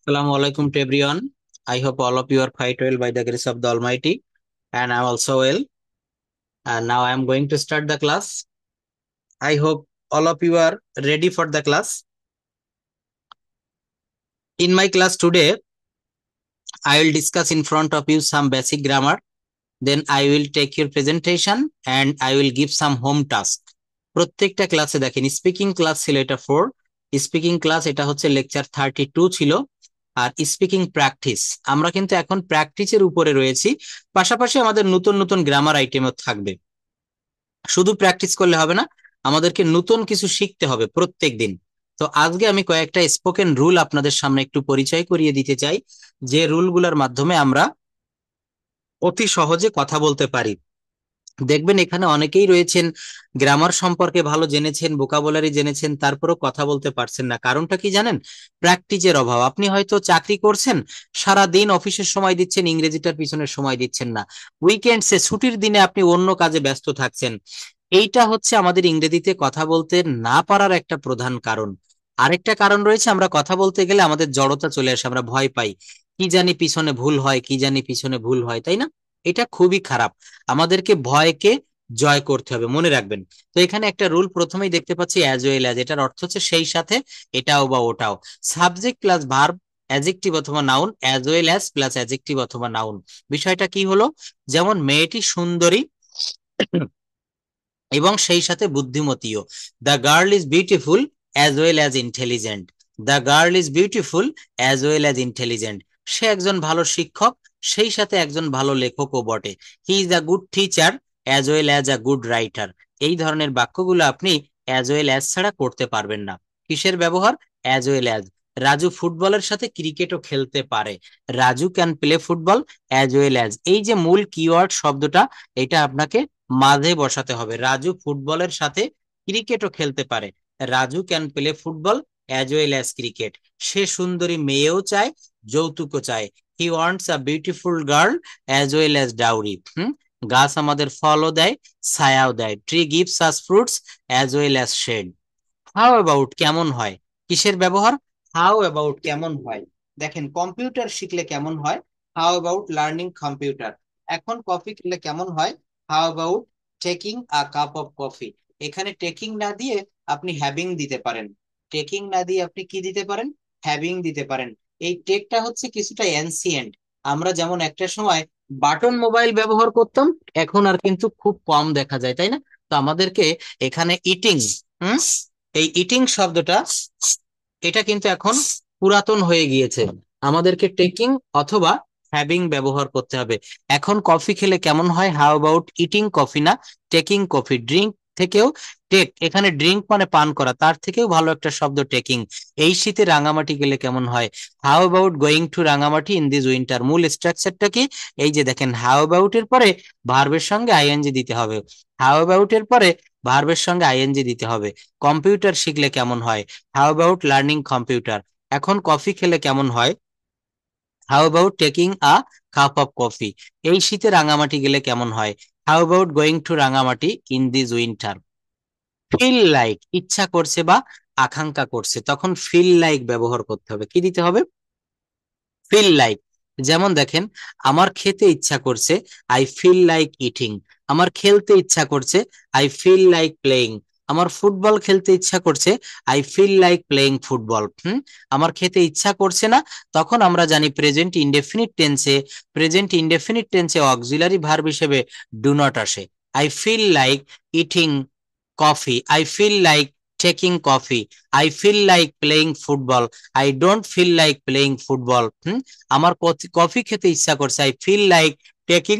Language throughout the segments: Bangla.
Assalamu alaikum to everyone. I hope all of you are quite well by the grace of the Almighty, and I'm also well. And now I'm going to start the class. I hope all of you are ready for the class. In my class today, I will discuss in front of you some basic grammar. Then I will take your presentation and I will give some home task. প্রত্যেকটা ক্লাসে দেখেন স্পিকিং ক্লাস ছিল এটা 4, স্পিকিং ক্লাস এটা হচ্ছে লেকচার 32 ছিল, আর স্পিকিং প্র্যাকটিস আমরা কিন্তু এখন প্র্যাকটিসের উপরে রয়েছি। পাশাপাশি আমাদের নতুন নতুন গ্রামার আইটেমও থাকবে। শুধু প্র্যাকটিস করলে হবে না, আমাদেরকে নতুন কিছু শিখতে হবে প্রত্যেক দিন। তো আজকে আমি কয়েকটা স্পোকেন রুল আপনাদের সামনে একটু পরিচয় করিয়ে দিতে চাই, যে রুলগুলোর মাধ্যমে আমরা অতি সহজে কথা বলতে পারি। দেখবেন এখানে অনেকেই রয়েছেন গ্রামার সম্পর্কে ভালো জেনেছেন, ভোকাবুলারি জেনেছেন, তারপরেও কথা বলতে পারছেন না। কারণটা কি জানেন? প্র্যাকটিসের অভাব। আপনি হয়তো চাকরি করছেন, সারা দিন অফিসের সময় দিচ্ছেন, ইংরেজিটার পিছনে সময় দিচ্ছেন না। উইকেন্ডসে ছুটির দিনে আপনি অন্য কাজে ব্যস্ত থাকছেন। এইটা হচ্ছে আমাদের ইংরেজিতে কথা বলতে না পারার একটা প্রধান কারণ। আরেকটা কারণ রয়েছে, আমরা কথা বলতে গেলে আমাদের জড়তা চলে আসে, আমরা ভয় পাই, কি জানি পিছনে ভুল হয়, কি জানি পিছনে ভুল হয়, তাই না? এটা খুবই খারাপ। আমাদেরকে ভয়কে জয় করতে হবে, মনে রাখবেন। তো এখানে একটা রুল প্রথমেই দেখতে পাচ্ছি, অ্যাজ ওয়েল অ্যাজ, এটার অর্থ হচ্ছে সেই সাথে, এটাও বা ওটাও। সাবজেক্ট প্লাস ভার্ব, অ্যাডজেক্টিভ অথবা noun, as well as plus adjective অথবা নাউন। বিষয়টা কি হলো? যেমন মেয়েটি সুন্দরী এবং সেই সাথে বুদ্ধিমতীও। The girl is beautiful as well as intelligent. The girl is beautiful as well as intelligent. সে একজন ভালো শিক্ষক, সেই সাথে একজন ভালো লেখকও বটে। He is a good teacher as well as a good writer. এই ধরনের বাক্যগুলো আপনি অ্যাজ ওয়েল অ্যাজ ছাড়া করতে পারবেন না। কিসের ব্যবহার? As well as. রাজু ফুটবলের সাথে ক্রিকেটও খেলতে পারে। Raju can play football as well as. এই যে মূল কিওয়ার্ড শব্দটা, এটা আপনাকে মাঝে বসাতে হবে। রাজু ফুটবলের সাথে ক্রিকেটও খেলতে পারে। Raju can play football as well as cricket. সে সুন্দরী মেয়েও চায়, যৌতুকও চায়। He wants a beautiful girl as well as dowry. গাছ আমাদের ফলও দেয়, ছায়াও দেয়। Tree gives us fruits as well as shade. How about, কেমন হয়। কিসের ব্যবহার? হাউ অ্যাবাউট, কেমন হয়। দেখেন কম্পিউটার শিখলে কেমন হয়? How about learning computer. এখন কফি খেলে কেমন হয়? How about taking a cup of coffee. এখানে টেকিং না দিয়ে আপনি হ্যাভিং দিতে পারেন। টেকিং না দিয়ে আপনি কি দিতে পারেন? হ্যাভিং দিতে পারেন। এই টেকটা হচ্ছে কিছুটা এনসিয়েন্ট। আমরা যেমন একটা সময় বাটন মোবাইল ব্যবহার করতাম, এখন আর কিন্তু খুব কম দেখা যায়, তাই না? তো আমাদেরকে এখানে ইটিং, হুম এই ইটিং শব্দটা, এটা কিন্তু এখন পুরাতন হয়ে গিয়েছে। আমাদেরকে টেকিং অথবা হ্যাভিং ব্যবহার করতে হবে। এখন কফি খেলে কেমন হয়? হাউ অ্যাবাউট ইটিং কফি, না টেকিং কফি। ড্রিঙ্ক থেকেও টেক, এখানে ড্রিঙ্ক মানে পান করা, তার থেকেও ভালো একটা শব্দ টেকিং। এই শীতে রাঙামাটি গেলে কেমন হয়? How about going to Rangamati in this winter. মূল স্ট্রাকচারটা কি? এই যে দেখেন, হাউ অ্যাবাউট এর পরে ভার্বের সঙ্গে আইএনজি দিতে হবে। হাউ অ্যাবাউট এর পরে ভার্বের সঙ্গে আইএনজি দিতে হবে। কম্পিউটার শিখলে কেমন হয়? How about learning computer. এখন কফি খেলে কেমন হয়? How about taking a cup of coffee. এই শীতে রাঙামাটি গেলে কেমন হয়? How about going to Rangamati in this winter. Feel like, ইচ্ছা করছে বা আকাঙ্ক্ষা করছে, তখন ফিল লাইক ব্যবহার করতে হবে। কি দিতে হবে? Feel like. যেমন দেখেন, আমার খেতে ইচ্ছা করছে, আই ফিল লাইক ইটিং। আমার খেলতে ইচ্ছা করছে, আই ফিল লাইক প্লেইং। আমার ফুটবল খেলতে ইচ্ছা করছে, I feel like playing football. আমার খেতে ইচ্ছা করছে না, তখন আমরা জানি প্রেজেন্ট ইনডেফিনিট টেন্সে, প্রেজেন্ট ইনডেফিনিট টেন্সে অক্সিলারি ভার্ব হিসেবে ডু নট আসে। I feel like eating coffee, I feel like taking coffee, I feel like playing football, I don't feel like playing football. আমার কফি খেতে ইচ্ছা করছে, I feel like taking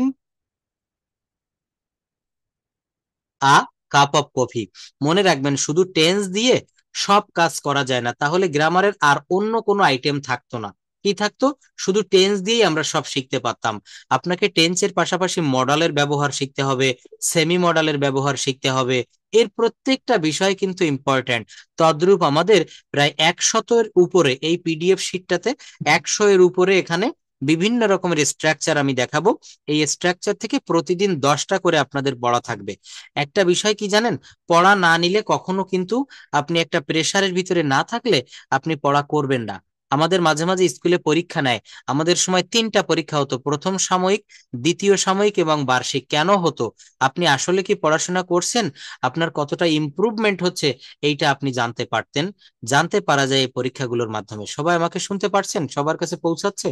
a cup of coffee. মনে রাখবেন, শুধু টেন্স দিয়ে সব কাজ করা যায় না, তাহলে গ্রামারের আর অন্য কোনো আইটেম থাকতো না। কি থাকতো? শুধু টেন্স দিয়েই আমরা সব শিখতে পারতাম। আপনাকে টেন্সের পাশাপাশি মডালের ব্যবহার শিখতে হবে, সেমি মডালের ব্যবহার শিখতে হবে। এর প্রত্যেকটা বিষয় কিন্তু ইম্পর্ট্যান্ট। তদ্রূপ আমাদের প্রায় 100-এর উপরে এই পিডিএফ শিটটাতে, 100-এর উপরে এখানে বিভিন্ন রকমের স্ট্রাকচার আমি দেখাবো। এই স্ট্রাকচার থেকে প্রতিদিন 10টা করে আপনাদের পড়া থাকবে। একটা বিষয় কি জানেন? পড়া না নিলে কখনো কিন্তু, আপনি একটা প্রেসারের ভিতরে না থাকলে আপনি পড়া করবেন না। আমাদের মাঝে মাঝে স্কুলে পরীক্ষা নেয়, আমাদের সময় 3টা পরীক্ষা হতো, প্রথম সাময়িক, দ্বিতীয় সাময়িক এবং বার্ষিক। কেন হতো? আপনি আসলে কি পড়াশোনা করছেন, আপনার কতটা ইমপ্রুভমেন্ট হচ্ছে, এইটা আপনি জানতে পারতেন। জানতে পারা যায় এই পরীক্ষাগুলোর মাধ্যমে। সবাই আমাকে শুনতে পারছেন? সবার কাছে পৌঁছাচ্ছে?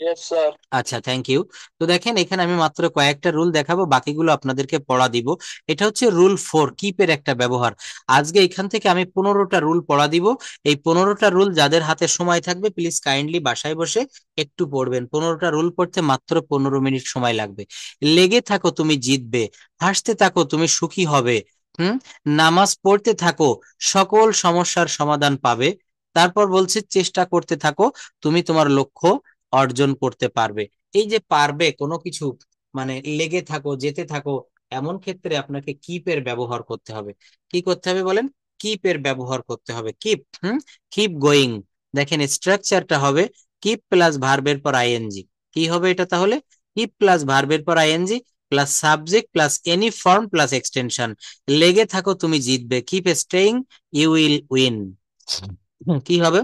Yes sir. আচ্ছা, থ্যাংক ইউ। তো দেখেন, এখানে আমি মাত্র কয়েকটা রুল দেখাবো, বাকিগুলো আপনাদেরকে পড়া দিব। এটা হচ্ছে রুল 4, কিপের একটা ব্যবহার। আজকে এখান থেকে আমি 15টা রুল পড়া দিব। এই 15টা রুল যাদের হাতে সময় থাকবে প্লিজ কাইন্ডলি বাসায় বসে একটু পড়বেন। 15টা রুল পড়তে মাত্র 15 মিনিট সময় লাগবে। লেগে থাকো তুমি জিতবে, হাসতে থাকো তুমি সুখী হবে, হুম, নামাজ পড়তে থাকো সকল সমস্যার সমাধান পাবে। তারপর বলছে চেষ্টা করতে থাকো, তুমি তোমার লক্ষ্য অর্জন করতে পারবে। এই যে পারবে কোনো কিছু, মানে লেগে থাকো, যেতে থাকো, এমন ক্ষেত্রে আপনাকে কিপের ব্যবহার করতে হবে। কি করতে হবে বলেন? কিপের ব্যবহার করতে হবে। Keep, keep going. দেখেন স্ট্রাকচারটা হবে কিপ প্লাস ভার্বের পর আইএনজি। কি হবে এটা তাহলে? কিপ প্লাস ভার্বের পর ING plus subject plus any form plus extension. লেগে থাকো তুমি জিতবে, keep staying you will win. কি হবে?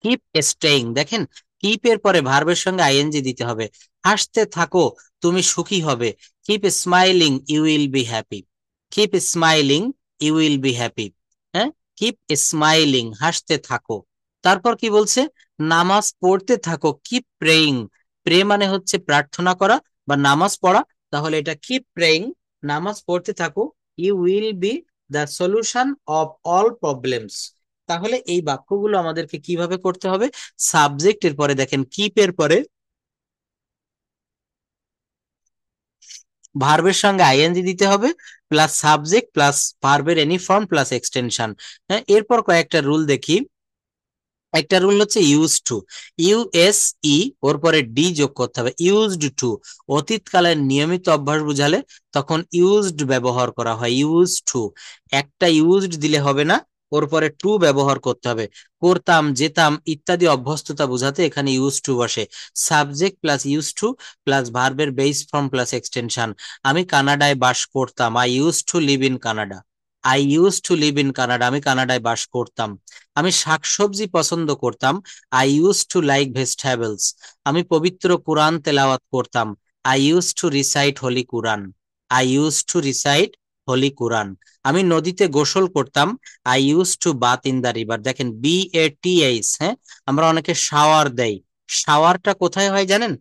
Keep staying. দেখেন, কিপ এর পরে ভার্বের সঙ্গে আইএনজি দিতে হবে। হাসতে থাকো তুমি সুখী হবে, keep smiling you will be happy. Keep smiling you will be happy. হ্যাঁ, কিপ স্মাইলিং, হাসতে থাকো। তারপর কি বলছে? নামাজ পড়তে থাকো, কিপ প্রেইং। প্রে মানে হচ্ছে প্রার্থনা করা বা নামাজ পড়া, তাহলে এটা কিপ প্রেইং, নামাজ পড়তে থাকো, you will be the solution of all problems. তাহলে এই বাক্যগুলো আমাদেরকে কিভাবে করতে হবে? সাবজেক্টের পরে দেখেন কিপের পরে ভার্বের সঙ্গে আইএনজি দিতে হবে, প্লাস সাবজেক্ট প্লাস ভার্বের এনি ফর্ম প্লাস এক্সটেনশন। হ্যাঁ, এরপর কয়েকটা রুল দেখি। একটা রুল হচ্ছে ইউজ টু, ইউএস ই, ওর পরে ডি যোগ করতে হবে, ইউজড টু। অতীতকালের নিয়মিত অভ্যাস বুঝালে তখন ইউজড ব্যবহার করা হয়, ইউজ টু। একটা ইউজড দিলে হবে না, ওর পরে টু ব্যবহার করতে হবে। করতাম, যেতাম ইত্যাদি অভ্যস্ততা বোঝাতে এখানে ইউজ টু বসে। Subject plus use to plus ভার্বের বেস ফর্ম প্লাস এক্সটেনশন। আমি কানাডায় বাস করতাম, I use to live in Canada. I use to live in Canada, আমি কানাডায় বাস করতাম। আমি শাকসবজি পছন্দ করতাম, I use to like vegetables. আমি পবিত্র কোরআন তেলাওয়াত করতাম, I use to recite holy Quran. I use to recite holy Quran. আমি নদীতে গোসল করতাম, I use two bath in the river. দেখেন BATH, হ্যাঁ, আমরা অনেকে শাওয়ার দেই। শাওয়ারটা কোথায় হয় জানেন?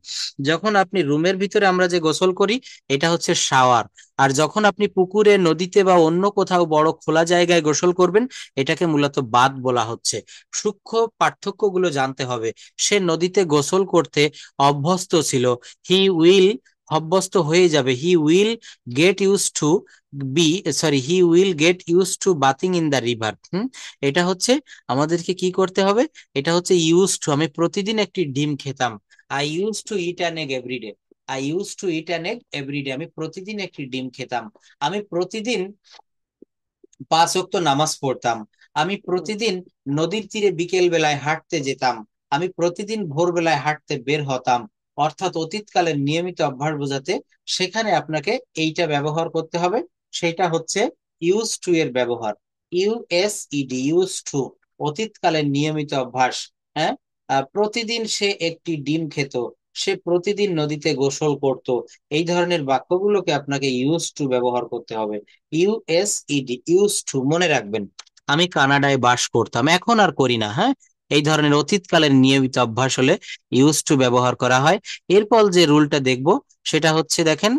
যখন আপনি রুমের ভিতরে আমরা যে গোসল করি, এটা হচ্ছে শাওয়ার। আর যখন আপনি পুকুরে, নদীতে বা অন্য কোথাও বড় খোলা জায়গায় গোসল করবেন, এটাকে মূলত বাথ বলা হচ্ছে। সূক্ষ্ম পার্থক্যগুলো জানতে হবে। সে নদীতে গোসল করতে অভ্যস্ত ছিল, হি উইল অভ্যস্ত হয়ে যাবে, he will get use to be, sorry, he will get use to bathing in the river. এটা হচ্ছে আমাদেরকে কি করতে হবে? এটা হচ্ছে ইউজ টু। আমি প্রতিদিন একটি ডিম খেতাম, I use to eat an egg every day. I use to eat an egg every day, আমি প্রতিদিন একটি ডিম খেতাম। আমি প্রতিদিন 5 ওয়াক্ত নামাজ পড়তাম। আমি প্রতিদিন নদীর তীরে বিকেল বেলায় হাঁটতে যেতাম। আমি প্রতিদিন ভোরবেলায় হাঁটতে বের হতাম। অর্থাৎ অতীতকালের নিয়মিত অভ্যাস বোঝাতে সেখানে আপনাকে এইটা ব্যবহার করতে হবে। সেটা হচ্ছে ইউজ টু এর ব্যবহার, ইউএসইডি, ইউজ টু, অতীতকালের নিয়মিত অভ্যাস। হ্যাঁ, প্রতিদিন সে একটি ডিম খেত, সে প্রতিদিন নদীতে গোসল করত। এই ধরনের বাক্যগুলোকে আপনাকে ইউজ টু ব্যবহার করতে হবে। ইউএসইডি, ইউজ টু, মনে রাখবেন। আমি কানাডায় বাস করতাম, এখন আর করি না। হ্যাঁ, এই ধরনের অতীতকালের নিয়মিত অভ্যাস হলে ইউজ টু ব্যবহার করা হয়। এরপর যে রুলটা দেখবো সেটা হচ্ছে দেখেন,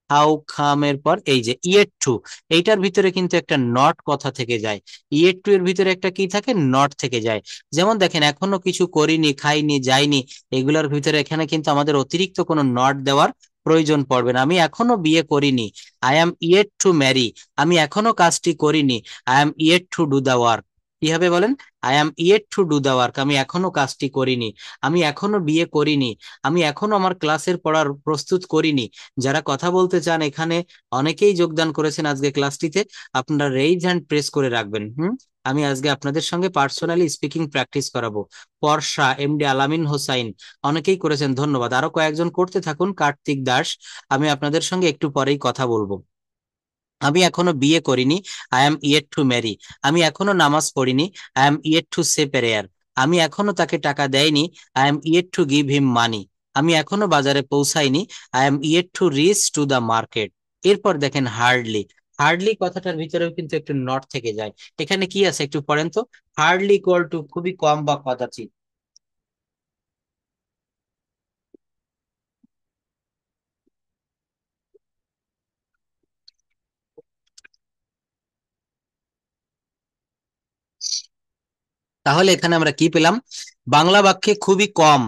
হাউ খামের পর এই যে ইয়েট টু, এইটার ভিতরে কিন্তু একটা নট কথা থেকে যায়। ইয়েট টু এর ভিতরে একটা কি থাকে? নট থেকে যায়। যেমন দেখেন, এখনো কিছু করিনি, খাইনি, যাইনি, এগুলোর ভিতরে এখানে কিন্তু আমাদের অতিরিক্ত কোনো নট দেওয়ার প্রয়োজন পড়বে না। আমি এখনো বিয়ে করিনি, I am yet to marry. আমি এখনো কাজটি করিনি, I am yet to do the work. কি হবে বলেন? I am yet to do the work, আমি এখনো কাজটি করিনি। আমি এখনো বিয়ে করিনি, আমি এখনো আমার ক্লাসের পড়ার প্রস্তুত করিনি। যারা কথা বলতে চান, এখানে অনেকেই যোগদান করেছেন আজকে ক্লাসটিতে, আপনারা রেইজ হ্যান্ড প্রেস করে রাখবেন। আমি আজকে আপনাদের সঙ্গে পার্সোনালি স্পিকিং প্র্যাকটিস করাবো। বর্ষা, MD আলামিন হোসাইন, অনেকেই করেছেন, ধন্যবাদ। আরো কয়েকজন করতে থাকুন, কার্তিক দাস। আমি আপনাদের সঙ্গে একটু পরেই কথা বলবো। আমি এখনো বিয়ে করিনি, I am yet to marry. আমি এখনো নামাজ পড়িনি, I am yet to say prayer. আমি এখনো তাকে টাকা দেয়নি, I am yet to give him money. আমি এখনো বাজারে পৌঁছাইনি, I am yet to reach to the market. এরপর দেখেন হার্ডলি। হার্ডলি কথাটার ভিতরেও কিন্তু একটু নট থেকে যায়। এখানে কি আছে একটু পড়েন তো। হার্ডলি ইকুয়াল টু খুবই কম বা কদাচিৎ। তাহলে এখানে আমরা কি পেলাম? বাংলা বাক্যে খুবই কম,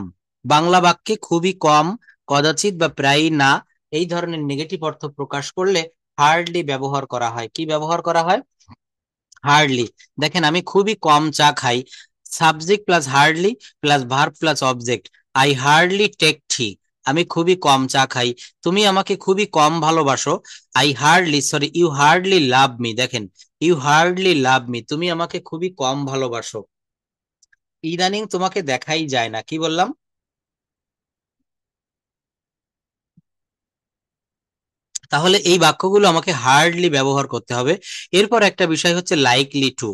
বাংলা বাক্যে খুবই কম, কদাচিৎ বা প্রায়ই না, এই ধরনের নেগেটিভ অর্থ প্রকাশ করলে হার্ডলি ব্যবহার করা হয়। কি ব্যবহার করা হয়? হার্ডলি। দেখেন আমি খুবই কম চা খাই, subject plus hardly plus verb plus object, I hardly take tea. আমি খুবই কম চা খাই। তুমি আমাকে খুবই কম ভালোবাসো, I hardly, sorry, you hardly love me. দেখেন, ইউ হার্ডলি লাভ মি, তুমি আমাকে খুবই কম ভালোবাসো, ইদানিং তোমাকে দেখাই যায় না। কি বললাম? তাহলে এই বাক্যগুলো আমাকে হার্ডলি ব্যবহার করতে হবে। এরপর একটা বিষয় হচ্ছে লাইকলি টু।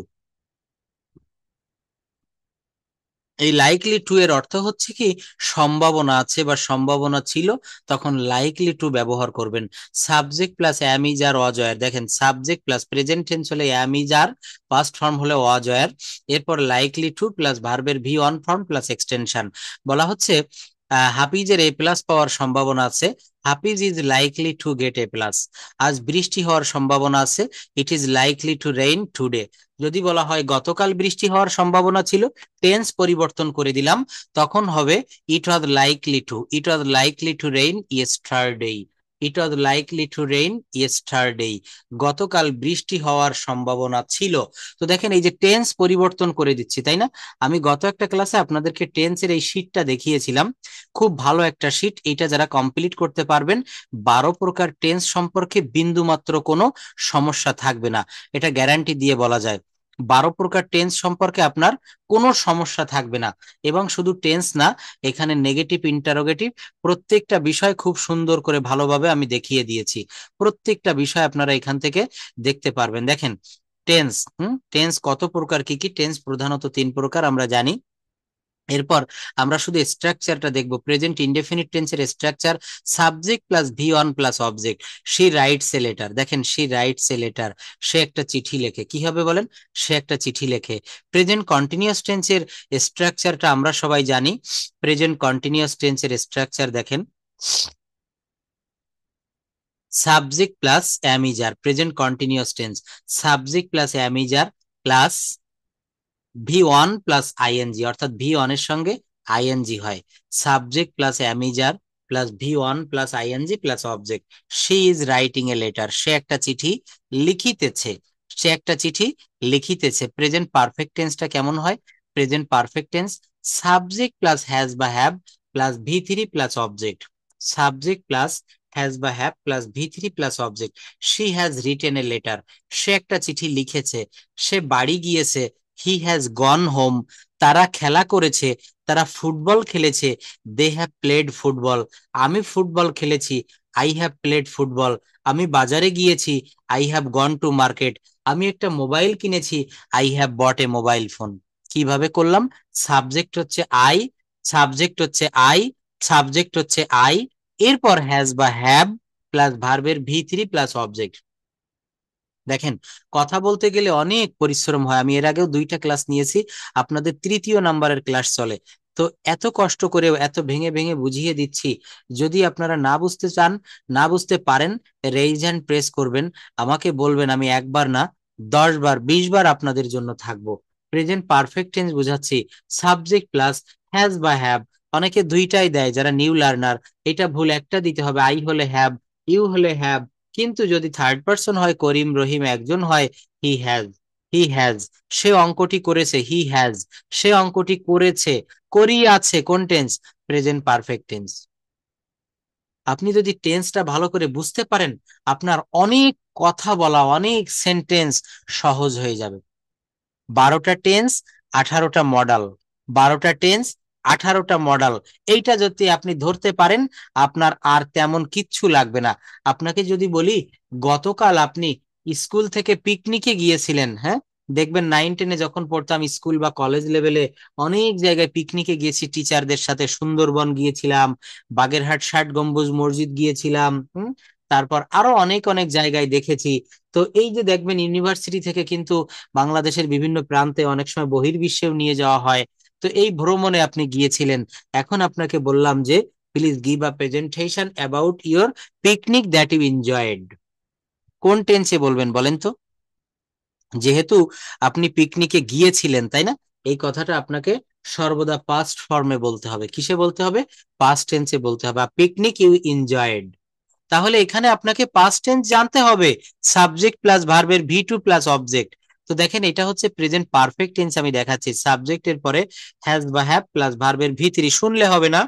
এই লাইকলি টু এর অর্থ হচ্ছে কি, সম্ভাবনা আছে বা সম্ভাবনা ছিল, তখন লাইকলি টু ব্যবহার করবেন। Subject plus am is are was were. দেখেন সাবজেক্ট প্লাস প্রেজেন্ট টেন্স হলে am is are, past form হলে অজয়ের। এরপর লাইকলি টু প্লাস ভার্বের V one form plus extension. বলা হচ্ছে হাফিজের এ প্লাস পাওয়ার সম্ভাবনা আছে, Hafiz is likely to get A plus. আজ বৃষ্টি হওয়ার সম্ভাবনা আছে, it is likely to rain today. যদি বলা হয় গতকাল বৃষ্টি হওয়ার সম্ভাবনা ছিল, টেন্স পরিবর্তন করে দিলাম, তখন হবে it was likely to, it was likely to rain yesterday, it was likely to rain yesterday. গতকাল বৃষ্টি হওয়ার সম্ভাবনা ছিল। তো দেখেন এই যে টেন্স পরিবর্তন করে দিচ্ছি, তাই না? আমি গত একটা ক্লাসে আপনাদেরকে টেন্সের এই শীটটা দেখিয়েছিলাম, খুব ভালো একটা শীট। এটা যারা কমপ্লিট করতে পারবেন, 12 প্রকার টেন্স সম্পর্কে বিন্দু মাত্র কোনো সমস্যা থাকবে না, এটা গ্যারান্টি দিয়ে বলা যায়। 12 প্রকার টেন্স সম্পর্কে আপনার কোনো সমস্যা থাকবে না। এবং শুধু টেন্স না, এখানে নেগেটিভ, ইন্টারোগেটিভ, প্রত্যেকটা বিষয় খুব সুন্দর করে ভালোভাবে আমি দেখিয়ে দিয়েছি। প্রত্যেকটা বিষয় আপনারা এখান থেকে দেখতে পারবেন। দেখেন টেন্স, টেন্স কত প্রকার, কি কি টেন্স? প্রধানত 3 প্রকার আমরা জানি। এরপর আমরা শুধু স্ট্রাকচারটা দেখবো। প্রেজেন্ট ইনডেফিনিট টেন্সের structure subject plus V one plus object. She rights a letter. দেখেন শি রাইটস এ লেটার, সে একটা চিঠি লেখে। কি হবে বলেন? সে একটা চিঠি লেখে। প্রেজেন্ট কন্টিনিউয়াস টেন্সের স্ট্রাকচারটা আমরা সবাই জানি। প্রেজেন্ট কন্টিনিউয়াস টেন্সের স্ট্রাকচার দেখেন, subject plus am is are. Present continuous tense subject plus am is are plus V one plus ING, অর্থাৎ ভি ওয়ান এর সঙ্গে আইএনজি হয়। Subject plus am is are plus V one plus ING plus object. She is writing a letter, সে একটা চিঠি লিখিতেছে, সে একটা চিঠি লিখিতেছে। প্রেজেন্ট পারফেক্ট টেন্সটা কেমন হয়? Present perfect tense subject plus has বা have plus V three plus object. Subject plus has বা have plus V three plus object. She has written a letter, সে একটা চিঠি লিখেছে। সে বাড়ি গিয়েছে, হি হ্যাজ গন হোম। তারা খেলা করেছে, তারা ফুটবল খেলেছে, দে হ্যাভ প্লেড ফুটবল। আমি ফুটবল খেলেছি, আই হ্যাভ প্লেড ফুটবল। আমি বাজারে গিয়েছি, I have gone to market. আমি একটা মোবাইল কিনেছি, I have bought a mobile phone. কিভাবে করলাম? সাবজেক্ট হচ্ছে আই, সাবজেক্ট হচ্ছে আই, সাবজেক্ট হচ্ছে আই, এরপর হ্যাজ বা হ্যাভ প্লাস ভার্বের ভি থ্রি প্লাস অবজেক্ট। দেখেন কথা বলতে গেলে অনেক পরিশ্রম হয়, আমি এর আগেও 2টা ক্লাস নিয়েছি, আপনাদের 3য় নাম্বারের ক্লাস চলে। তো এত কষ্ট করে এত ভেঙে ভেঙে বুঝিয়ে দিচ্ছি, যদি আপনারা না বুঝতে চান, না বুঝতে পারেন, রেইজ হ্যান্ড প্রেস করবেন, আমাকে বলবেন, আমি একবার না 10 বার 20 বার আপনাদের জন্য থাকবো। প্রেজেন্ট পারফেক্ট টেন্স বুঝাচ্ছি, সাবজেক্ট প্লাস হ্যাজ বা হ্যাভ। অনেকে 2টাই দেয় যারা নিউ লার্নার, এটা ভুল, একটা দিতে হবে, আই হলে হ্যাভ, ইউ হলে হ্যাভ। কিন্তু যদি থার্ড পারসন হয়, করিম রহিম একজন হয়, হি হ্যাজ, হি হ্যাজ। সে অঙ্কটি করেছে, হি হ্যাজ, সে অঙ্কটি করেছে। করিয়াছে কোন টেন্স? Present perfect tense. আপনি যদি টেন্সটা ভালো করে বুঝতে পারেন, আপনার অনেক কথা বলা, অনেক সেন্টেন্স সহজ হয়ে যাবে। 12টা টেন্স, 18টা মডেল, 12টা টেন্স, 18টা মডেল, এইটা যদি আপনি ধরতে পারেন, আপনার আর তেমন কিচ্ছু লাগবে না। আপনাকে যদি বলি গতকাল আপনি স্কুল থেকে পিকনিকে গিয়েছিলেন, হ্যাঁ, দেখবেন 9-10-এ যখন পড়তাম স্কুল বা কলেজ লেভেলে অনেক জায়গায় পিকনিকে গিয়েছি টিচারদের সাথে, সুন্দরবন গিয়েছিলাম, বাগেরহাট ষাট গম্বুজ মসজিদ গিয়েছিলাম, তারপর আরো অনেক অনেক জায়গায় দেখেছি। তো এই যে দেখবেন ইউনিভার্সিটি থেকে কিন্তু বাংলাদেশের বিভিন্ন প্রান্তে অনেক সময় বহির্বিশ্বেও নিয়ে যাওয়া হয়। তো এই ভ্রমণে আপনি গিয়েছিলেন। এখন আপনাকে বললাম যে please give a presentation about your picnic that you enjoyed. কোন টেন্সে বলবেন বলেন তো? যেহেতু আপনি পিকনিকে গিয়েছিলেন, তাই না, এই কথাটা আপনাকে সর্বদা পাস্ট ফর্মে বলতে হবে। কিসে বলতে হবে? পাস্ট টেন্সে বলতে হবে। Picnic you enjoyed. তাহলে এখানে আপনাকে পাস্ট টেন্স জানতে হবে, সাবজেক্ট প্লাস ভার্বের ভি টু প্লাস অবজেক্ট। তো দেখেন এটা হচ্ছে প্রেজেন্ট পারফেক্ট টেন্স, আমি দেখাচ্ছি। সাবজেক্টের পরে হ্যাজ বা হ্যাভ প্লাস ভার্বের ভি3। শুনলে হবে না,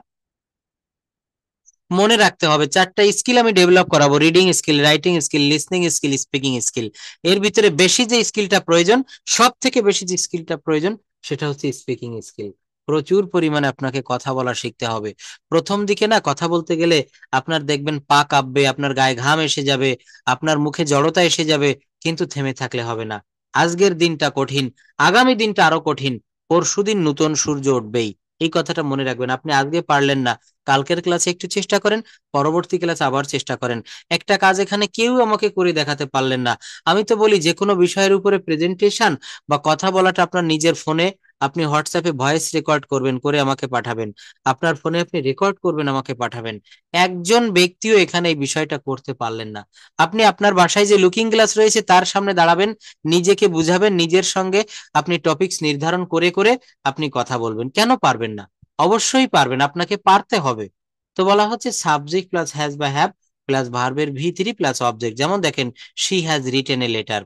মনে রাখতে হবে। চারটা স্কিল আমি ডেভেলপ করাবো: reading skill, writing skill, listening skill, speaking skill. এর ভিতরে বেশি যে স্কিলটা প্রয়োজন, সব থেকে বেশি যে স্কিলটা প্রয়োজন, সেটা হচ্ছে স্পিকিং স্কিল। প্রচুর পরিমাণে আপনাকে কথা বলা শিখতে হবে। প্রথম দিকে না কথা বলতে গেলে আপনার দেখবেন পা কাঁপবে, আপনার গায়ে ঘাম এসে যাবে, আপনার মুখে জড়তা এসে যাবে, কিন্তু থেমে থাকলে হবে না। আজকের দিনটা কঠিন, আগামী দিনটা আরো কঠিন, পরশুদিন নতুন সূর্য উঠবেই। এই কথাটা মনে রাখবেন। আপনি আজকে পারলেন না, কালকের ক্লাসে একটু চেষ্টা করেন, পরবর্তী ক্লাসে আবার চেষ্টা করেন। একটা কাজ এখানে কেউ আমাকে করে দেখাতে পারলেন না। আমি তো বলি যে কোনো বিষয়ের উপরে প্রেজেন্টেশন বা কথা বলাটা আপনার নিজের ফোনে, আপনি হোয়াটসঅ্যাপে ভয়েস রেকর্ড করবেন, করে আমাকে পাঠাবেন। আপনার ফোনে আপনি রেকর্ড করবেন, আমাকে পাঠাবেন। একজন ব্যক্তিও এখানে এই বিষয়টা করতে পারলেন না। আপনি আপনার বাসায় যে লুকিং গ্লাস রয়েছে তার সামনে দাঁড়াবেন, নিজেকে বুঝাবেন, নিজের সঙ্গে আপনি টপিকস নির্ধারণ করে করে আপনি কথা বলবেন। কেন পারবেন না? অবশ্যই পারবেন, আপনাকে পারতে হবে। তো বলা হচ্ছে সাবজেক্ট প্লাস হ্যাজ বা হ্যাভ প্লাস ভার্বের ভি3 প্লাস অবজেক্ট। যেমন দেখেন, she has written a letter.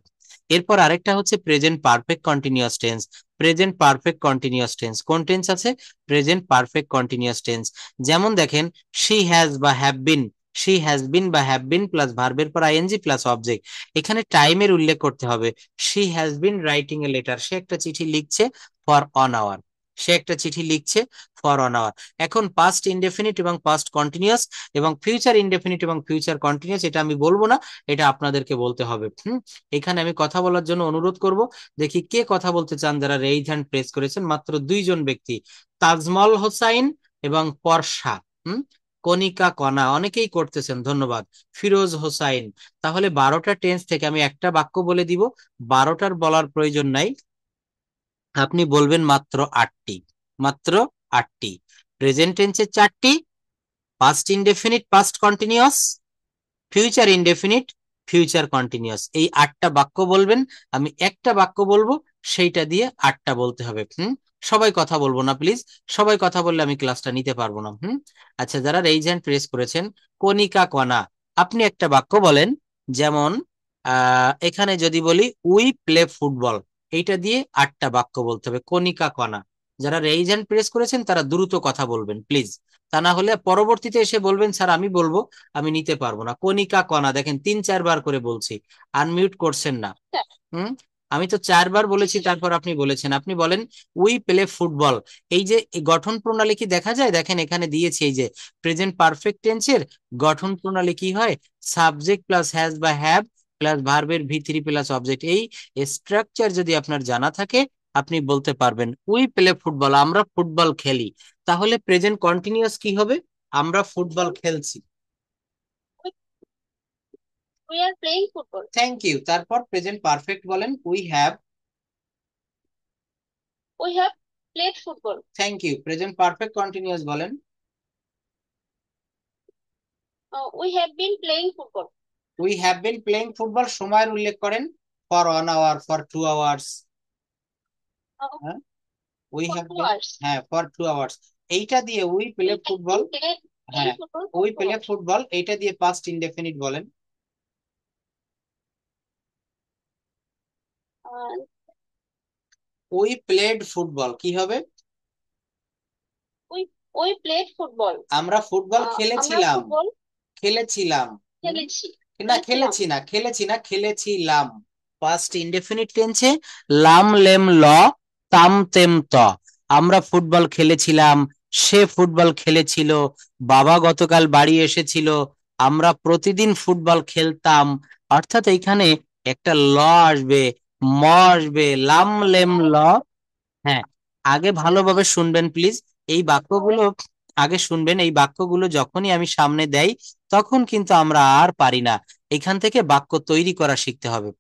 এরপর আরেকটা হচ্ছে present perfect continuous tense. Present perfect continuous tense কোন টেন্স আছে? Present perfect continuous tense. যেমন দেখেন, শি হ্যাজ বা হ্যাভ বিন, শি হ্যাজ বিন বা হ্যাভ বিন প্লাস ভার্বের পর আইএনজি প্লাস অবজেক্ট। এখানে টাইমের উল্লেখ করতে হবে। She has been writing a letter, সে একটা চিঠি লিখছে ফর অন আওয়ার, সে একটা চিঠি লিখছে ফর অন আওয়ার। এখন পাস্ট ইনডেফিনিট এবং পাস্ট কন্টিনিউয়াস এবং ফিউচার ইনডেফিনিট এবং ফিউচার কন্টিনিউয়াস এটা আমি বলবো না, এটা আপনাদেরকে বলতে হবে। এখানে আমি কথা বলার জন্য অনুরোধ করব। দেখি কে কথা বলতে চান, যারা রেইজ হ্যান্ড প্রেস করেছেন, মাত্র দুইজন ব্যক্তি, তাজমল হোসাইন এবং পরশা। হুম কণিকা কণা, অনেকেই করতেছেন, ধন্যবাদ। ফিরোজ হোসাইন। তাহলে 12টা টেন্স থেকে আমি একটা বাক্য বলে দিব, 12টার বলার প্রয়োজন নাই, আপনি বলবেন মাত্র 8টি। মাত্র 8টি। প্রেজেন্ট টেন্সে 4টি, past indefinite past continuous, future indefinite future continuous. এই 8টা বাক্য বলবেন। আমি একটা বাক্য বলবো, সেইটা দিয়ে 8টা বলতে হবে। সবাই কথা বলবো না প্লিজ। সবাই কথা বললে আমি ক্লাসটা নিতে পারবো না। আচ্ছা, যারা রেইজ হ্যান্ড প্রেস করেছেন, কণিকা কণা, আপনি একটা বাক্য বলেন। যেমন এখানে যদি বলি উই প্লে ফুটবল, এইটা দিয়ে 8টা বাক্য বলতে হবে। কণিকা কণা। যারা রেইজ হ্যান্ড প্রেস করেছেন তারা দ্রুত কথা বলবেন প্লিজ, তা না হলে পরবর্তীতে এসে বলবেন স্যার আমি বলবো, আমি নিতে পারবো না। কণিকা কণা, দেখেন 3-4 বার করে বলছি, আনমিউট করছেন না। হুম আমি তো 4 বার বলেছি, তারপর আপনি বলেছেন। আপনি বলেন উই প্লে ফুটবল। এই যে এই গঠন প্রণালী কি দেখা যায়? দেখেন এখানে দিয়েছি, এই যে প্রেজেন্ট পারফেক্ট টেন্সের গঠন প্রণালী কি হয়? সাবজেক্ট প্লাস হ্যাজ বা হ্যাভ প্লাস ভার্বের ভি3 প্লাস অবজেক্ট। এই স্ট্রাকচার যদি আপনার জানা থাকে, আপনি বলতে পারবেন উই প্লে ফুটবল, আমরা ফুটবল খেলি। তাহলে প্রেজেন্ট কন্টিনিউয়াস কি হবে? আমরা ফুটবল খেলছি। We are playing football. Thank you. তারপর প্রেজেন্ট পারফেক্ট বলেন we have. We have played football. Thank you. Present perfect continuous বলেন We have been playing football. We have been playing football. সময়ের উল্লেখ করেন, for 1 hour, for 2 hours. Uh, we for have two been, hours. হ্যাঁ, ফর 2 আওয়ার্স। এইটা দিয়ে we We play have football. been playing হ্যাঁ, football for we 2 play hours. Football, এইটা দিয়ে পাস্ট ইনডেফিনিট বলেন। Uh, উই প্লেড ফুটবল কি হবে? we we played football. আমরা ফুটবল আমরা খেলেছিলাম। ফুটবল খেলেছিলাম। খেলেছি না, খেলেছিলাম। খেলেছি না, খেলেছিলাম। পাস্ট ইনডেফিনিট টেন্সে লাম লেম ল তাম তেম ত। আমরা ফুটবল খেলেছিলাম, সে ফুটবল খেলেছিল, বাবা গতকাল বাড়ি এসেছিল, আমরা প্রতিদিন ফুটবল খেলতাম। অর্থাৎ এইখানে একটা ল আসবে, ম আসবে, লাম লেম ল। হ্যাঁ, আগে ভালোভাবে শুনবেন প্লিজ। এই বাক্যগুলো আগে শুনবেন। এই বাক্যগুলো যখনই আমি সামনে দেই তখন কিন্তু আমরা আর পারি না। এখান থেকে বাক্য তৈরি করা শিখতে হবে।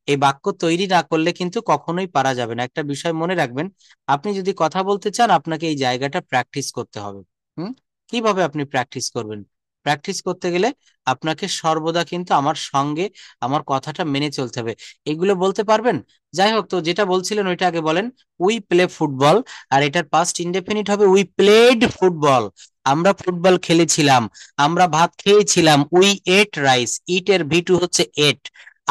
এই বাক্য তৈরি না করলে কিন্তু কখনোই পারা যাবে না। একটা বিষয় মনে রাখবেন, আপনি যদি কথা বলতে চান আপনাকে এই জায়গাটা প্র্যাকটিস করতে হবে। হুম কিভাবে আপনি প্র্যাকটিস করবেন? প্র্যাকটিস করতে গেলে আপনাকে সর্বদা কিন্তু আমার সঙ্গে আমার কথাটা মেনে চলতে হবে। এগুলো বলতে পারবেন? যাই হোক, তো যেটা বলছিলেন ওইটা আগে বলেন। উই প্লে ফুটবল, আর এটার পাস্ট ইনডেফিনিট হবে উই প্লেড ফুটবল। আমরা ফুটবল খেলেছিলাম, আমরা ভাত খেয়েছিলাম। উই এট রাইস, ইট এর ভি টু হচ্ছে এট।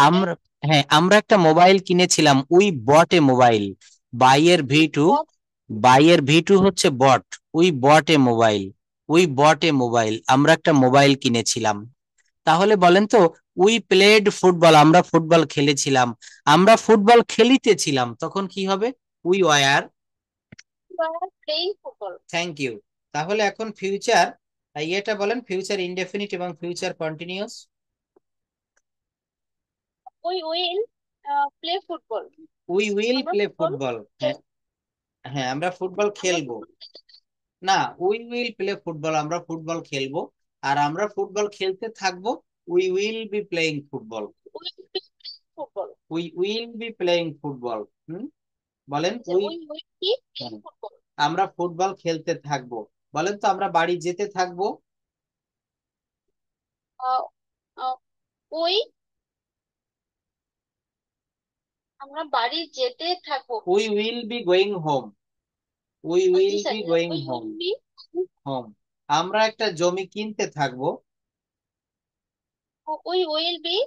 আমরা, হ্যাঁ, আমরা একটা মোবাইল কিনেছিলাম। We bought a mobile. Buy এর ভি টু, What? বাই এর ভি টু হচ্ছে bought. We bought a mobile, we bought a mobile, আমরা একটা মোবাইল কিনেছিলাম। তাহলে বলেন তো, উই প্লেড ফুটবল, আমরা ফুটবল খেলেছিলাম। আমরা ফুটবল খেলিতেছিলাম, তখন কি হবে? We were. You are playing football. Thank you. তাহলে এখন ফিউচার ইয়েটা বলেন, ফিউচার ইনডেফিনিট এবং future continuous. We will play football. We will আমরা প্লে ফুটবল ফুটবল। হ্যাঁ, খেল- হ্যাঁ, আমরা ফুটবল আমরা খেলবো। ফুটবল না, উই উইল প্লে ফুটবল, আমরা ফুটবল খেলবো। আর আমরা ফুটবল খেলতে থাকবো। We will be playing football. we will be playing football. We will be playing football. বলেন যে we. we will be playing football. আমরা ফুটবল খেলতে থাকবো। বলেন তো, আমরা বাড়ি যেতে থাকবো। Uh, uh, we আমরা বাড়ি যেতে থাকবো। We will be going home. We G will sir, be going we home. will be home. আমরা একটা জমি কিনতে থাকবো। we will be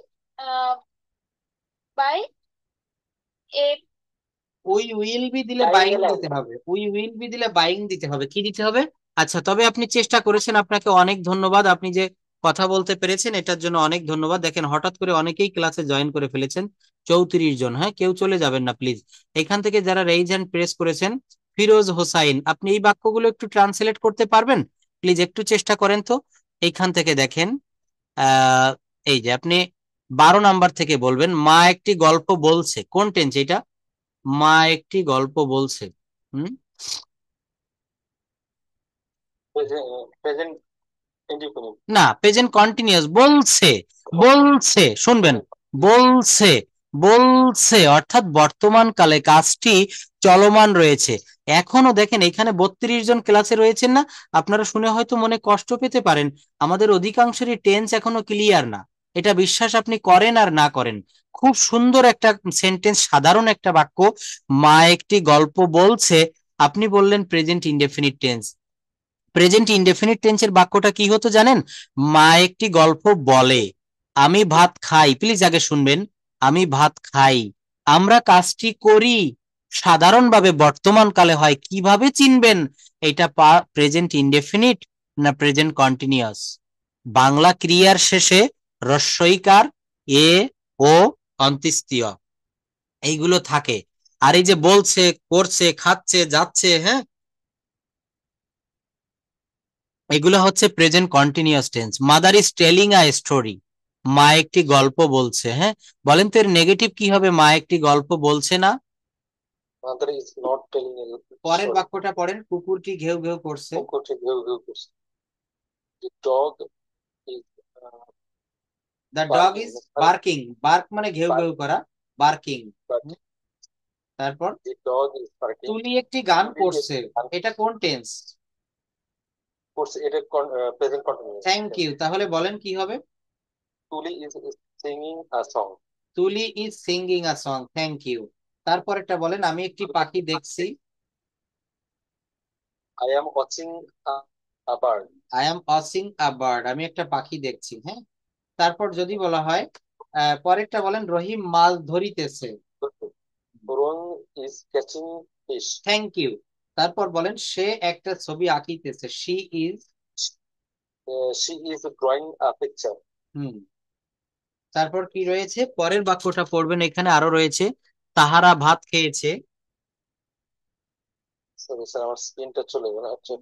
buy a we will be দিলে buying বাইং a land. দিতে হবে। উই উইল বি দিলে বাইং দিতে হবে। কি দিতে হবে? আচ্ছা, তবে আপনি চেষ্টা করেছেন, আপনাকে অনেক ধন্যবাদ। আপনি যে কথা বলতে পেরেছেন এটার জন্য অনেক ধন্যবাদ। দেখেন, হঠাৎ করে অনেকেই ক্লাসে জয়েন করে ফেলেছেন, 34 জন। হ্যাঁ, কেউ চলে যাবেন না প্লিজ। এখান থেকে যারা রেইজ হ্যান্ড প্রেস করেছেন, ফিরোজ হোসাইন, আপনি এই বাক্যগুলো একটু ট্রান্সলেট করতে পারবেন? প্লিজ একটু চেষ্টা করেন তো। এইখান থেকে দেখেন, আহ এই যে আপনি 12 নাম্বার থেকে বলবেন, মা একটি গল্প বলছে। কোন টেন্স এটা? মা একটি গল্প বলছে। হুম প্রেজেন্ট ইনডিফিনিট। না, প্রেজেন্ট কন্টিনিউয়াস। বলছে, বলছে, শুনবেন। বলছে, বলছে অর্থাৎ বর্তমান কালে কাজটি চলমান রয়েছে। এখনো দেখেন, এখানে 32 জন ক্লাসে রয়েছেন না? আপনারা শুনে হয়তো মনে কষ্ট পেতে পারেন, আমাদের অধিকাংশেরই টেন্স এখনো ক্লিয়ার না। এটা বিশ্বাস আপনি করেন আর না করেন, খুব সুন্দর একটা সেন্টেন্স, সাধারণ একটা বাক্য। মা একটি গল্প বলছে, আপনি বললেন present indefinite tense. Present indefinite টেন্সের বাক্যটা কি হতো জানেন? মা একটি গল্প বলে। আমি ভাত খাই, প্লিজ আগে শুনবেন। আমি ভাত খাই। আমরা কাজটি করি, সাধারণভাবে বর্তমান কালে হয়। কিভাবে চিনবেন এটা প্রেজেন্ট ইনডেফিনিট না প্রেজেন্ট কন্টিনিউয়াস? বাংলা ক্রিয়ার শেষে রস্বইকার, এ, ও, অন্ত্যেষ্টিয় এইগুলো থাকে। আর এই যে বলছে, করছে, খাচ্ছে, যাচ্ছে, হ্যাঁ, এগুলো হচ্ছে present continuous tense. Mother is telling a story, মা একটি গল্প বলছে। হ্যাঁ, বলেন তো এর নেগেটিভ কি হবে? মা একটি গল্প বলছে না। Mother is not telling a পরের স্টোরি। বাক্যটা পড়েন, কুকুরটি ঘেউ ঘেউ করছে। কুকুরটি ঘেউ ঘেউ করছে। The dog is the dog barking. Is barking. Bark মানে ঘেউ ঘেউ Barking. করা, বার্কিং। But তারপর the dog is barking. তুলি একটি গান তুলি করছে, একটি গান এটা কোন টেন্স? করছে, এটা প্রেজেন্ট কন্টিনিউয়াস। Thank you. তাহলে বলেন কি হবে? তুলি is singing a song. Tuli is singing a song. Thank you. তারপর একটা বলেন, আমি একটি পাখি দেখছি। I am watching a bird. I am watching a bird, আমি একটা পাখি দেখছি। হ্যাঁ, তারপর যদি বলা হয়, পরেরটা বলেন, রহিম মাছ ধরিতেছে। Rohit is catching fish. Thank you. তারপর বলেন, সে একটা ছবি আঁকিতেছে। She is. She is drawing a picture. হুম তারপর কি রয়েছে? পরের বাক্যটা পড়বেন, এখানে আরো রয়েছে, তাহারা ভাত খেয়েছে। সরি স্যার, আমার স্ক্রিনটা চলে গেল। আচ্ছা,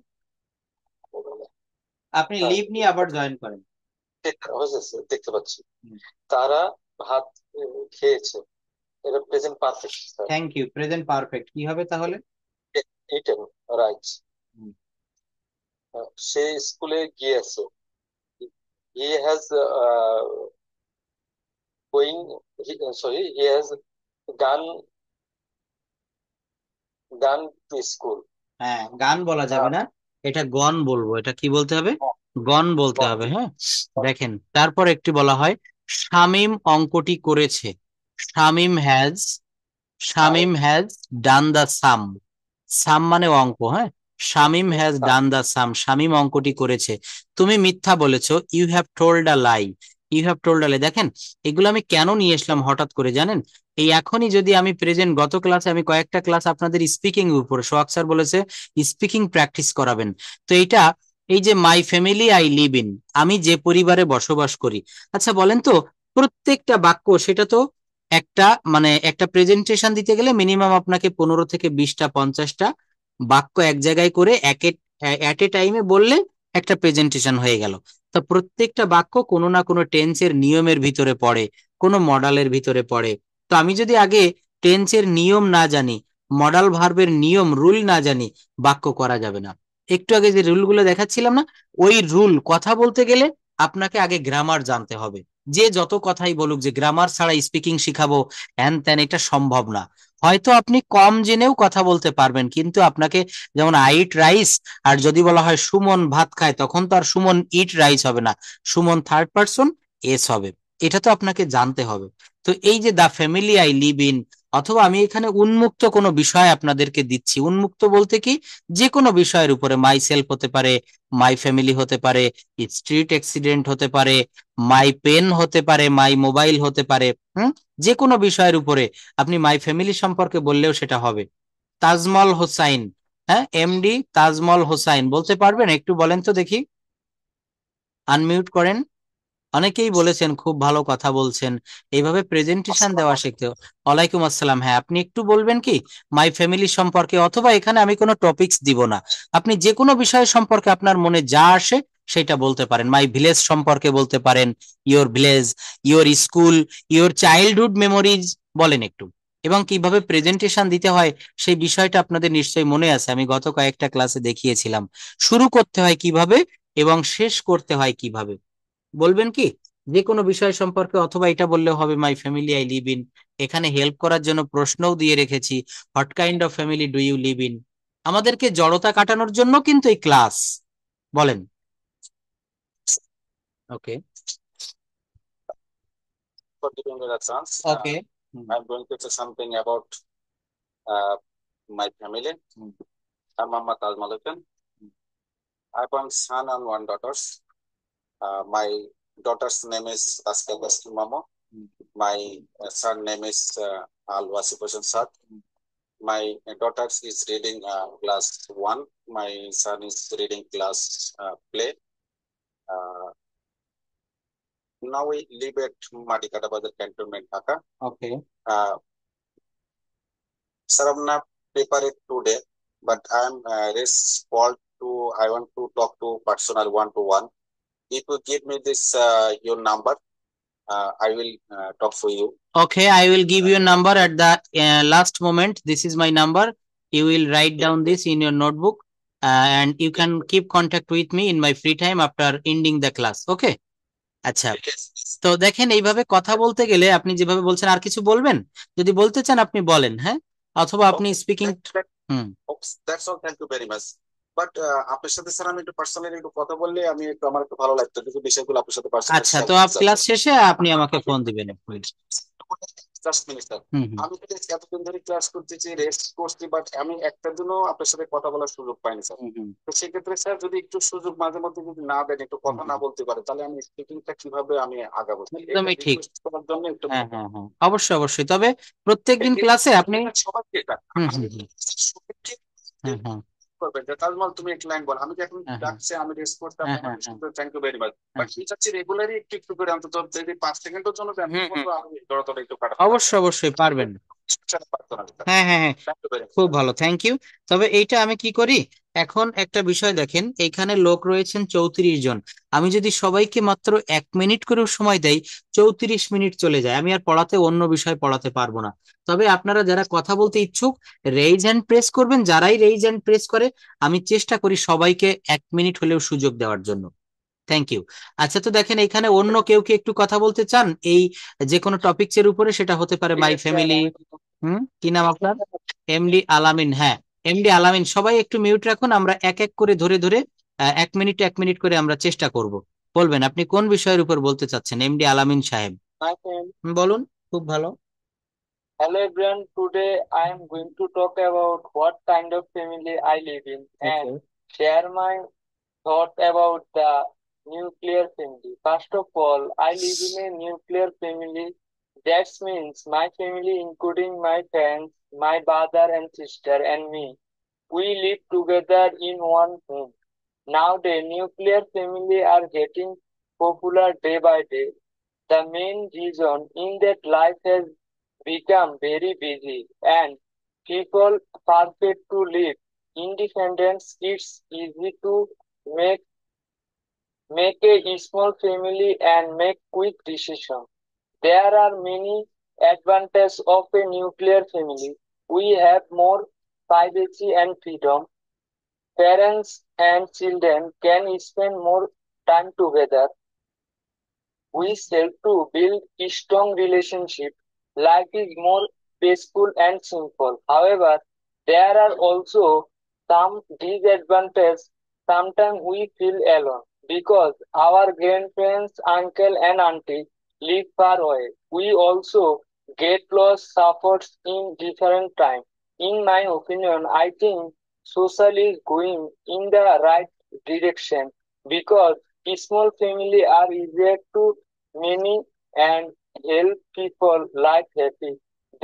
আপনি হ্যাঁ, লিভ নিয়ে আবার জয়েন করেন। হয়েছে স্যার, দেখতে পাচ্ছি। হুম, তারা ভাত খেয়েছে। এটা present perfect sir. Thank you, present perfect কি হবে তাহলে? Eaten, right. হুম। সে স্কুলে গিয়েছে। He has going, sorry, he has gone gone to school. হ্যাঁ, গান বলা যাবে না, এটা গন বলবো। এটা কি বলতে হবে? গন বলতে হবে। হ্যাঁ, দেখেন তারপর একটি বলা হয় শামীম অঙ্কটি করেছে। Shamim has, Shamim has done the sum. Sum মানে অঙ্ক। হ্যাঁ, Shamim has done the sum, Shamim অঙ্কটি করেছে। তুমি মিথ্যা বলেছো, you have told a lie. You have told a lie. দেখেন এগুলো আমি কেন নিয়ে এসলাম হঠাৎ করে জানেন? এই এখনই যদি আমি প্রেজেন্ট, গত ক্লাসে আমি কয়েকটা ক্লাস আপনাদের স্পিকিং এর উপরে, সোহাগ স্যার বলেছে স্পিকিং প্র্যাকটিস করাবেন। তো এইটা, এই যে মাই ফ্যামিলি আই লিভ ইন, আমি যে পরিবারে বসবাস করি। আচ্ছা বলেন তো, প্রত্যেকটা বাক্য সেটা তো একটা, মানে একটা প্রেজেন্টেশন দিতে গেলে মিনিমাম আপনাকে 15 থেকে 20টা 50টা বাক্য এক জায়গায় করে এট এ টাইমে বললে একটা প্রেজেন্টেশন হয়ে গেল। তো প্রত্যেকটা বাক্য কোনো না কোনো টেন্সের নিয়মের ভিতরে পড়ে, কোনো মডালের ভিতরে পড়ে। তো আমি যদি আগে টেন্সের নিয়ম না জানি, মডাল ভার্বের নিয়ম রুল না জানি, বাক্য করা যাবে না। একটু আগে যে রুলগুলো দেখাচ্ছিলাম না, ওই রুল কথা বলতে গেলে আপনাকে আগে গ্রামার জানতে হবে। যে যত কথাই বলুক যে গ্রামার ছাড়া স্পিকিং শিখাবো হ্যান ত্যান, এটা সম্ভব না। হয়তো আপনি কম জেনেও কথা বলতে পারবেন, কিন্তু আপনাকে, যেমন আই ইট রাইস, আর যদি বলা হয় সুমন ভাত খায়, তখন তো আর সুমন ইট রাইস হবে না, সুমন থার্ড পারসন এস হবে। এটা তো আপনাকে জানতে হবে। তো এই যে the family I live in, অথবা আমি এখানে উন্মুক্ত কোনো বিষয় আপনাদেরকে দিচ্ছি। উন্মুক্ত বলতে কি, যে কোনো বিষয়ের উপরে, মাই সেলফ হতে পারে, মাই ফ্যামিলি হতে পারে, স্ট্রিট অ্যাক্সিডেন্ট হতে পারে, মাই পেন হতে পারে, মাই মোবাইল হতে পারে। হুম, যে কোনো বিষয়ের উপরে আপনি মাই ফ্যামিলি সম্পর্কে বললেও সেটা হবে। তাজমল হোসাইন, হ্যাঁ এমডি তাজমল হোসাইন বলতে পারবেন? একটু বলেন তো দেখি, আনমিউট করেন। অনেকেই বলেছেন খুব ভালো কথা বলছেন, এইভাবে প্রেজেন্টেশন দেওয়া শিখতে। ওয়ালাইকুম আসসালাম। হ্যাঁ, আপনি একটু বলবেন কি মাই ফ্যামিলি সম্পর্কে, অথবা এখানে আমি কোনো টপিকস দিব না, আপনি যে কোনো বিষয় সম্পর্কে আপনার মনে যা আসে সেটা বলতে পারেন। মাই ভিলেজ সম্পর্কে বলতে পারেন, your village, your school, your childhood memories, বলেন একটু। এবং কিভাবে প্রেজেন্টেশন দিতে হয় সেই বিষয়টা আপনাদের নিশ্চয়ই মনে আছে, আমি গত কয়েকটা ক্লাসে দেখিয়েছিলাম। শুরু করতে হয় কিভাবে এবং শেষ করতে হয় কিভাবে, বলবেন কি? যে কোনো বিষয় সম্পর্কে, অথবা এটা বললেও হবে my family I live in. এখানে হেল্প করার জন্য প্রশ্নও দিয়ে রেখেছি, what kind of family do you live in. আমাদেরকে জড়তা কাটানোর জন্য কিন্তু এই ক্লাস, বলেন। ওকে, For giving me the chance, okay. I'm going to say something about uh, my family. I'm Muhammad Al Malikan. I have one son and one daughter. My daughter's name is Aska Gasti Mamo. My son name is Al Wasif Hossain Sad. My daughter is reading class 1. My son is reading class play. Uh, Now we live at Madikata Bazar Cantonment, Dhaka. Okay, Uh, Sir, I'm not prepared today, but I'm called to. I want to talk to personal one to one. If you give me this your number, I will talk for you. okay, I will give you a number at the last moment. This is my number. You will write down this in your notebook, and you can keep contact with me in my free time after ending the class. Okay. আচ্ছা, Yes. তো দেখেন এইভাবে কথা বলতে গেলে আপনি যেভাবে বলছেন, আর কিছু বলবেন? যদি বলতে চান আপনি বলেন, হ্যাঁ, অথবা আপনি speaking. Hmm, That's all. Thank you very much. But আপনার সাথে স্যার আমি একটু পার্সোনালি একটু কথা বললে আমি একটু আমার একটু ভালো লাগতো, কিছু বিষয়গুলো আপনার সাথে পার্সোনালি আচ্ছা, শেয়ার তো করতে ক্লাস চাচ্ছি। শেষে আপনি আমাকে ফোন দিবেন please। Just minute sir. হুম হুম আমি তো এতদিন ধরে ক্লাস করতেছি, রেস্ট করছি, বাট আমি একটার জন্য আপনার সাথে কথা বলার সুযোগ পাইনি স্যার। হুম হুম তো সেক্ষেত্রে স্যার যদি একটু সুযোগ মাঝে মধ্যে যদি না দেন, একটু কথা না হুম, বলতে পারে, তাহলে আমি স্পিকিংটা কিভাবে আমি আগাবো, এটা একদমই ঠিক। রিকোয়েস্ট করার জন্য একটু হ্যাঁ হ্যাঁ হ্যাঁ, অবশ্যই অবশ্যই। তবে প্রত্যেকদিন ক্লাসে আপনি, সবাইকে এটা হুম আমি হুম হুম হুম হুম করবেন যে তাজমল তুমি এক লাইন বল, আমি যে এখন হ্যাঁ হ্যাঁ ডাকছে আমি রেস্ট করতে হ্যাঁ আপনার হ্যাঁ হ্যাঁ থ্যাংক ইউ ভেরি মাচ। হ্যাঁ, বাট আমি চাচ্ছি রেগুলারই একটু একটু করে অন্তত যদি 5 সেকেন্ডের জন্য দেন, হুম হুম, তবুও আমি জড়তাটা একটু কাটাতে পারবো। অবশ্যই অবশ্যই পারবেন। পারতো না। হ্যাঁ হ্যাঁ হ্যাঁ, থ্যাংক ইউ ভেরি খুব মাচ। ভালো, থ্যাংক ইউ। তবে এইটা আমি কি করি, এখন একটা বিষয় দেখেন, এখানে লোক রয়েছেন 34 জন। আমি যদি সবাইকে মাত্র 1 মিনিট করেও সময় দেই, 34 মিনিট চলে যায়, আমি আর পড়াতে অন্য বিষয় পড়াতে পারবো না। তবে আপনারা যারা কথা বলতে ইচ্ছুক, রেইজ হ্যান্ড প্রেস করবেন। যারাই রেইজ হ্যান্ড প্রেস করে, আমি চেষ্টা করি সবাইকে 1 মিনিট হলেও সুযোগ দেওয়ার জন্য। Thank you. আচ্ছা, তো দেখেন এখানে অন্য কেউ কি একটু কথা বলতে চান এই যে কোনো টপিকস এর উপরে? সেটা হতে পারে মাই ফ্যামিলি। কি নাম আপনার? এমডি আলামিন। হ্যাঁ, এমডি আলামিন, সবাই একটু মিউট রাখুন। আমরা এক এক করে ধরে ধরে 1 মিনিট 1 মিনিট করে আমরা চেষ্টা করব। বলবেন আপনি কোন বিষয়ের উপর বলতে চাচ্ছেন, এমডি আলামিন সাহেব? বলুন। খুব ভালো। Hello everyone, today I am going to talk about what kind of family I live in and Okay. share my thought about the nuclear family. First of all, I live in a nuclear family. That means my family, including my parents, my brother and sister, and me. We live together in one home. Nowadays, nuclear family are getting popular day by day. The main reason in that life has become very busy and people forget to live independence. It's easy to make make a small family and make quick decisions. There are many advantages of a nuclear family. We have more privacy and freedom. Parents and children can spend more time together. We help to build a strong relationship. Life is more peaceful and simple. However, there are also some disadvantages. Sometimes we feel alone because our grandparents, uncle and auntie live far away. We also get lost supports in different time. In my opinion, I think social is going in the right direction because small family are easier to many and help people life happy.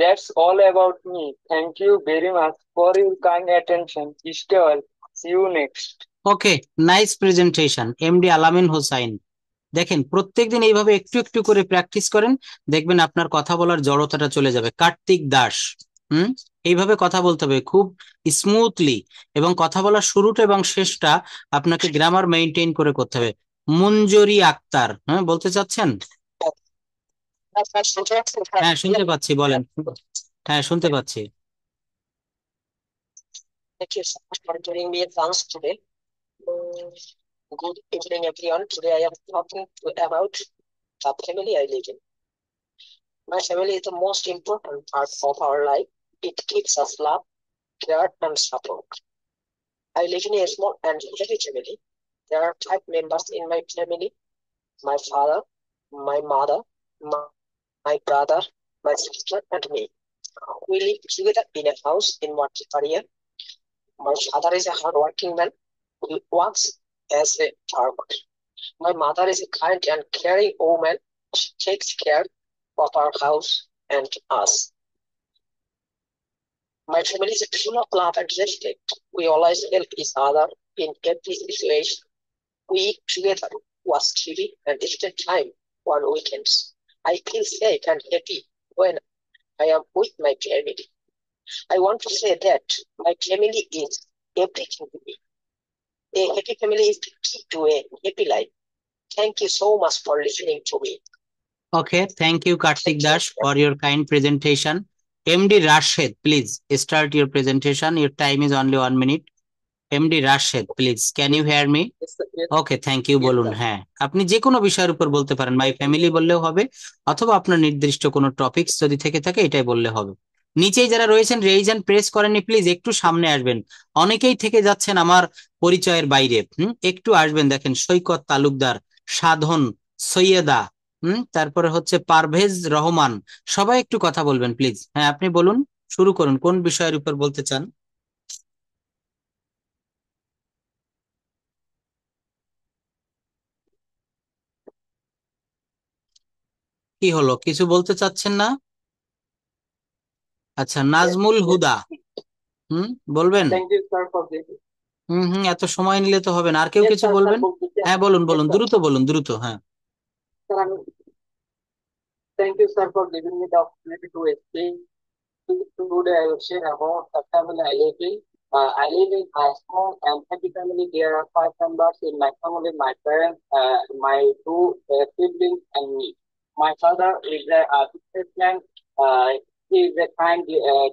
That's all about me. Thank you very much for your kind attention. Stay well. See you next. Okay, nice presentation MD আলামিন হোসাইন। দেখেন প্রত্যেকদিন এইভাবে একটু একটু করে প্র্যাকটিস করেন, দেখবেন আপনার কথা বলার জড়তাটা চলে যাবে। কার্তিক দাস, হুম, এইভাবে কথা বলতে হবে খুব স্মুথলি, এবং কথা বলার শুরুটা এবং শেষটা আপনাকে গ্রামার মেনটেন করে করতে হবে। মঞ্জুরি আক্তার, হ্যাঁ বলতে চাচ্ছেন? হ্যাঁ শুনতে পাচ্ছি, বলেন। হ্যাঁ শুনতে পাচ্ছি। Thank you so much for joining me advance today. Good evening, everyone. Today I am talking about the family I live in. My family is the most important part of our life. It gives us love, care, and support. I live in a small and happy family. There are 5 members in my family: my father, my mother, my brother, my sister, and me. We live together in a house in Market area. My father is a hardworking man who works as a farmer. My mother is a kind and caring woman. She takes care of our house and us. My family is full of love and respect. We always help each other in every situation. We eat together, watch TV, and spend time on weekends. I feel safe and happy when I am with my family. I want to say that my family is everything to me. A happy family is the key to a happy life. Thank you so much for listening to me. Okay, thank you Kartik Das for your kind presentation. MD Rashed, please start your presentation. Your time is only 1 minute. MD Rashed, please can you hear me? Okay, thank you. বলুন। হ্যাঁ, আপনি যে কোনো বিষয়ের উপর বলতে পারেন, মাই ফ্যামিলি বললেও হবে, অথবা আপনার নির্দিষ্ট কোনো টপিকস যদি থেকে থাকে এটাই বললে হবে। নিচেই যারা রয়েছেন রেইজ হ্যান্ড প্রেস করেননি, প্লিজ একটু সামনে আসবেন। অনেকেই থেকে যাচ্ছেন আমার পরিচয়ের বাইরে, একটু আসবেন। দেখেন সৈকত তালুকদার, সাধন, সৈয়দা, তারপরে হচ্ছে পারভেজ রহমান, সবাই একটু কথা বলবেন প্লিজ। হ্যাঁ আপনি বলুন, শুরু করুন, কোন বিষয়ের উপর বলতে চান? কি হলো, কিছু বলতে চাচ্ছেন না? আচ্ছা, নাজমুল হুদা, বলবেন? Thank you, sir, for this. এত সময় নিলে তো হবে না, আর কেউ Yes, কিছু sir, বলবেন? sir. হ্যাঁ বলুন Yes, বলুন, sir. দ্রুত বলুন, দ্রুত। হ্যাঁ। Sir, thank you, sir, for giving me the opportunity to speak. Today I will share about the family I live in. I live in a small and happy family. There are 5 members in my family: my parents, my two siblings, and me. My father is a businessman. He is a kind,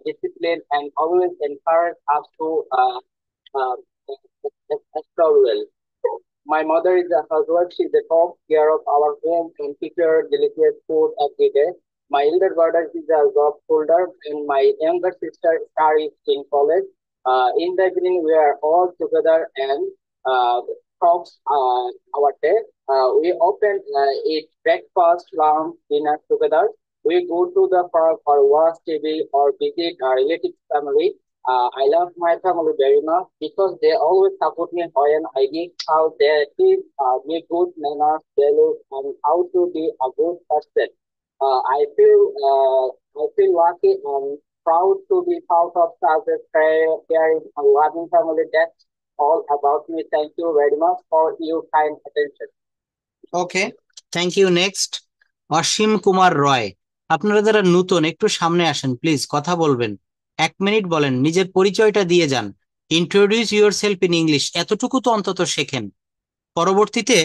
disciplined, and always encourage us to uh, explore well. My mother is a housewife. She takes care of our home and prepare delicious food every day. My elder brother is a job holder, and my younger sister studies in college. In the evening, we are all together and talks our day. We often eat breakfast, lunch, dinner together. We go to the park or watch TV or visit our relative family. I love my family very much because they always support me when I need how they teach me good manners, values, and how to be a good person. I feel lucky and proud to be part of such a caring and loving family. That's all about me. Thank you very much for your kind attention. Okay, thank you. Next, Asim Kumar Roy. আপনারা যারা নতুন একটু সামনে আসেন প্লিজ, কথা বলবেন, 1 মিনিট বলেন, নিজের পরিচয়টা দিয়ে যান। Introduce your self in English, এতটুকু তো অন্তত শেখেন। পরবর্তীতে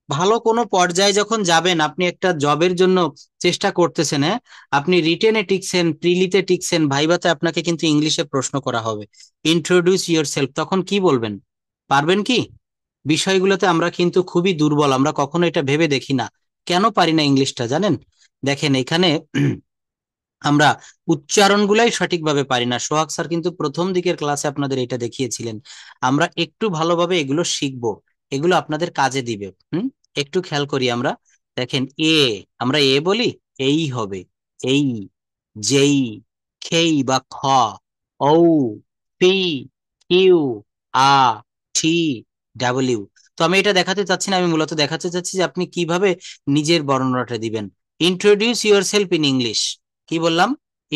ভালো কোনো পর্যায়ে যখন যাবেন, আপনি একটা জবের জন্য চেষ্টা করতেছেন, হ্যাঁ, আপনি রিটেনে টিকছেন, প্রিলিতে টিকছেন, ভাইভাতে আপনাকে কিন্তু ইংলিশে প্রশ্ন করা হবে। ইন্ট্রোডিউস ইউর সেলফ, তখন কি বলবেন? পারবেন কি? বিষয়গুলোতে আমরা কিন্তু খুবই দুর্বল, আমরা কখনো এটা ভেবে দেখি না। কেন পারি না ইংলিশটা জানেন? দেখেন এখানে আমরা উচ্চারণগুলাই সঠিকভাবে পারি না। সোহাগ স্যার কিন্তু প্রথম দিকের ক্লাসে আপনাদের এটা দেখিয়েছিলেন। আমরা একটু ভালোভাবে এগুলো শিখবো, এগুলো আপনাদের কাজে দিবে। একটু খেয়াল করি আমরা। দেখেন আমরা বলি, এই হবে, এই, যেই, খেই বা খ, ঔ, পি, কিউ, আ, টি, ডাব্লিউ। তো আমি এটা দেখাতে চাচ্ছি না, আমি মূলত দেখাতে চাচ্ছি যে আপনি কিভাবে নিজের বর্ণনাটা দিবেন। Introduce your self in English, কি বললাম?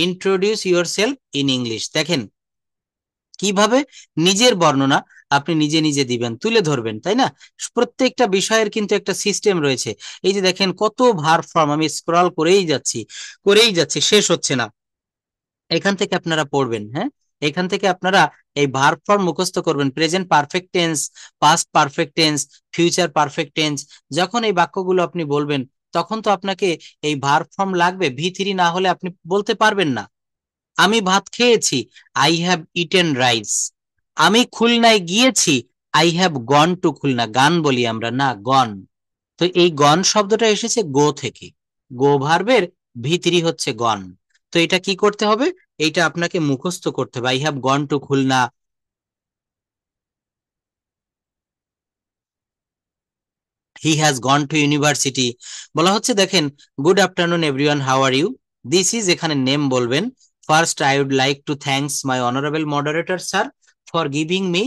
Introduce your self in English. দেখেন কিভাবে নিজের বর্ণনা আপনি নিজে নিজে দিবেন, তুলে ধরবেন, তাই না? প্রত্যেকটা বিষয়ের কিন্তু একটা সিস্টেম রয়েছে। এই যে দেখেন কত ভার্ব ফর্ম, আমি স্ক্রল করেই যাচ্ছি, শেষ হচ্ছে না। এখান থেকে আপনারা পড়বেন, হ্যাঁ, এখান থেকে আপনারা এই ভার্ব ফর্ম মুখস্থ করবেন। Present perfect tense, past perfect tense, future perfect tense. যখন এই বাক্যগুলো আপনি বলবেন, তখন তো আপনাকে এই ভার্ব ফর্ম লাগবে। V3 না হলে আপনি বলতে পারবেন না। আমি ভাত খেয়েছি, আই হ্যাভ ইটেন রাইস। আমি খুলনায় গিয়েছি, I have gone to Khulna. গান বলি আমরা না, গন। তো এই গন শব্দটা এসেছে গো থেকে। গো ভার্বের V3 হচ্ছে গন। তো এটা কি করতে হবে? এইটা আপনাকে মুখস্থ করতে হবে। I have gone to Khulna, he has gone to university. বলা হচ্ছে দেখেন, good afternoon everyone, how are you. This is, এখানে নেম বলবেন। First I would like to thanks my honourable moderator sir for giving me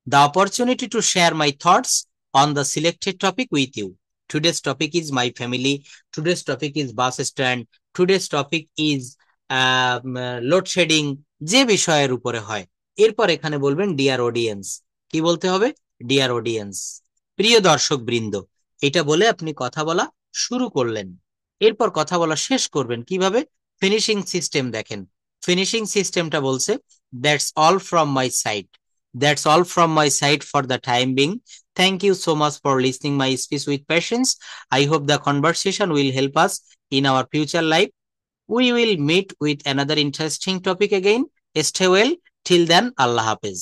the opportunity to share my thoughts on the selected topic with you. Today's topic is my family. Today's topic is bus stand. Today's topic is load shedding, যে বিষয়ের উপরে হয়। এরপর এখানে বলবেন ডিয়ার অডিয়েন্স। কি বলতে হবে? ডিয়ার অডিয়েন্স, প্রিয় দর্শক বৃন্দ। এটা বলে আপনি কথা বলা শুরু করলেন। এরপর কথা বলা শেষ করবেন কিভাবে? ফিনিশিং সিস্টেম দেখেন। ফিনিশিং সিস্টেমটা বলছে, that's all from my side. That's all from my side for the time being. Thank you so much for listening my speech with patience. I hope the conversation will help us in our future life. We will meet with another interesting topic again. Stay well. Till then, Allah Hafiz.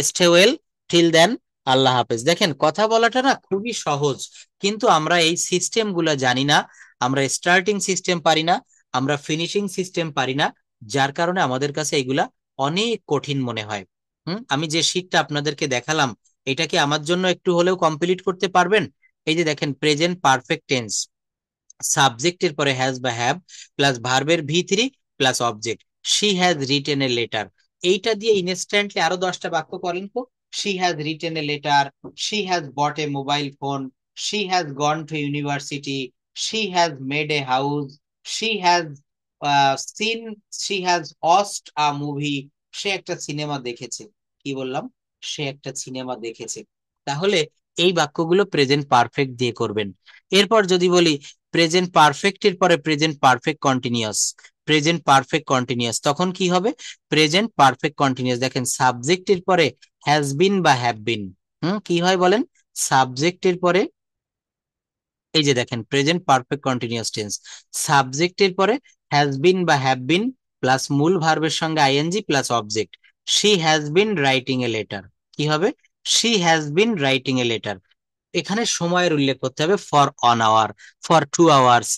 Stay well. Till then, আল্লাহ হাফেজ। দেখেন কথা বলাটা না খুবই সহজ, কিন্তু আমরা এই সিস্টেম গুলা জানি না। আমরা স্টার্টিং সিস্টেম পারি না, আমরা ফিনিশিং সিস্টেম পারি না, যার কারণে আমাদের কাছে এগুলা অনেক কঠিন মনে হয়। আমি যে শীটটা আপনাদেরকে দেখালাম, এটা কি আমার জন্য একটু হলেও কমপ্লিট করতে পারবেন? এই যে দেখেন, প্রেজেন্ট পারফেক্ট টেন্স, সাবজেক্টের পরে হ্যাজ বা হ্যাভ প্লাস ভার্বের V3 plus object. She has written a letter, এইটা দিয়ে ইনস্ট্যান্টলি আরো 10টা বাক্য করেন তো। She has written a letter, she has bought a mobile phone, she has gone to university, she has made a house, she has seen, she has watched a movie. সে একটা সিনেমা দেখেছে। কি বললাম? সে একটা সিনেমা দেখেছে। তাহলে এই বাক্যগুলো প্রেজেন্ট পারফেক্ট দিয়ে করবেন। এরপর যদি বলি প্রেজেন্ট পারফেক্ট এর পরে present perfect continuous, present perfect continuous, তখন কি হবে? Present perfect continuous. দেখেন সাবজেক্টের পরে হ্যাজ বিন বা হ্যাভ বিন, কি হয় বলেন? সাবজেক্টের পরে এই যে দেখেন প্রেজেন্ট পারফেক্ট কন্টিনিউয়াস টেন্স, সাবজেক্টের পরে হ্যাজ বিন বা হ্যাভ বিন প্লাস মূল ভার্বের সঙ্গে ING plus object. She has been writing a letter, কি হবে? She has been writing a letter. এখানে সময়ের উল্লেখ করতে হবে, for an hour, for 2 hours।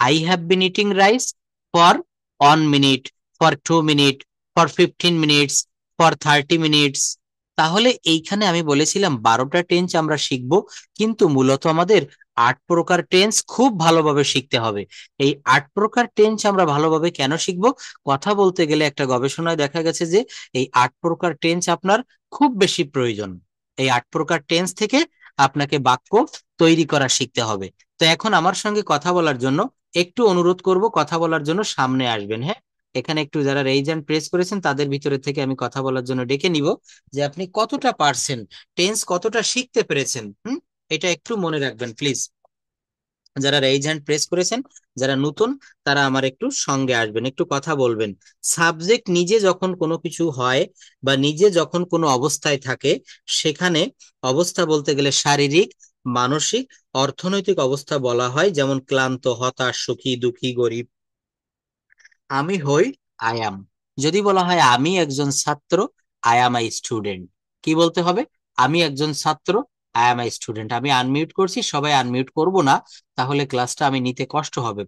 I have been eating rice for 1 minute, for 2 minutes, for 15 minutes, for 30 minutes। তাহলে এইখানে আমি বলেছিলাম 12টা টেন্স আমরা শিখবো, কিন্তু মূলত আমাদের 8 প্রকার টেন্স খুব ভালোভাবে শিখতে হবে। এই 8 প্রকার টেন্স আমরা ভালোভাবে কেন শিখবো? কথা বলতে গেলে একটা গবেষণায় দেখা গেছে যে এই 8 প্রকার টেন্স আপনার খুব বেশি প্রয়োজন। এই 8 প্রকার টেন্স থেকে আপনাকে বাক্য তৈরি করা শিখতে হবে। তো এখন আমার সঙ্গে কথা বলার জন্য একটু অনুরোধ করব, কথা বলার জন্য সামনে আসবেন। হ্যাঁ, এখানে একটু যারা রেইজ হ্যান্ড প্রেস করেছেন তাদের ভিতরে থেকে আমি কথা বলার জন্য ডেকে নিব, যে আপনি কতটা পারছেন, টেন্স কতটা শিখতে পেরেছেন। এটা একটু মনে রাখবেন প্লিজ। যারা রেইজ হ্যান্ড প্রেস করেছেন, যারা নতুন, তারা আমার একটু সঙ্গে আসবেন, একটু কথা বলবেন। সাবজেক্ট নিজে যখন কোনো কিছু হয় বা নিজে যখন কোনো অবস্থায় থাকে, সেখানে অবস্থা বলতে গেলে শারীরিক, মানসিক, অর্থনৈতিক অবস্থা বলা হয়, যেমন ক্লান্ত, হতাশ, সুখী, দুঃখী, গরিব। আমি হই আই অ্যাম। যদি বলা হয় আমি একজন ছাত্র, আই অ্যাম আই স্টুডেন্ট, কি বলতে হবে? আমি একজন ছাত্র, আই অ্যাম আই স্টুডেন্ট। আমি আনমিউট করছি, সবাই আনমিউট করব না, তাহলে ক্লাসটা আমি নিতে কষ্ট হবে।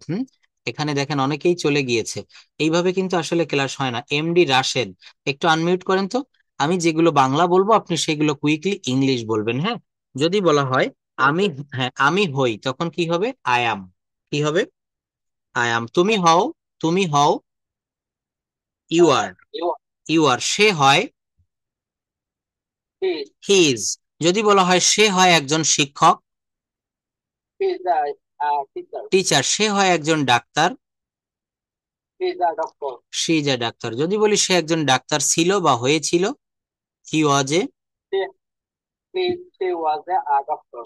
এখানে দেখেন অনেকেই চলে গিয়েছে, এইভাবে কিন্তু আসলে ক্লাস হয় না। এমডি রাশেদ, একটু আনমিউট করেন তো। আমি যেগুলো বাংলা বলবো আপনি সেগুলো কুইকলি ইংলিশ বলবেন, হ্যাঁ? যদি বলা হয় আমি, হ্যাঁ আমি হই, তখন কি হবে? আই অ্যাম। কি হবে? আই অ্যাম। তুমি হও, তুমি হও, ইউ আর, ইউ আর। সে হয়, হি ইজ। যদি বলা হয় সে হয় একজন শিক্ষক, টিচার। সে হয় একজন doctor, say is a doctor. যদি বলি সে একজন ডাক্তার ছিল বা হয়েছিল, হি ওয়াজ এ,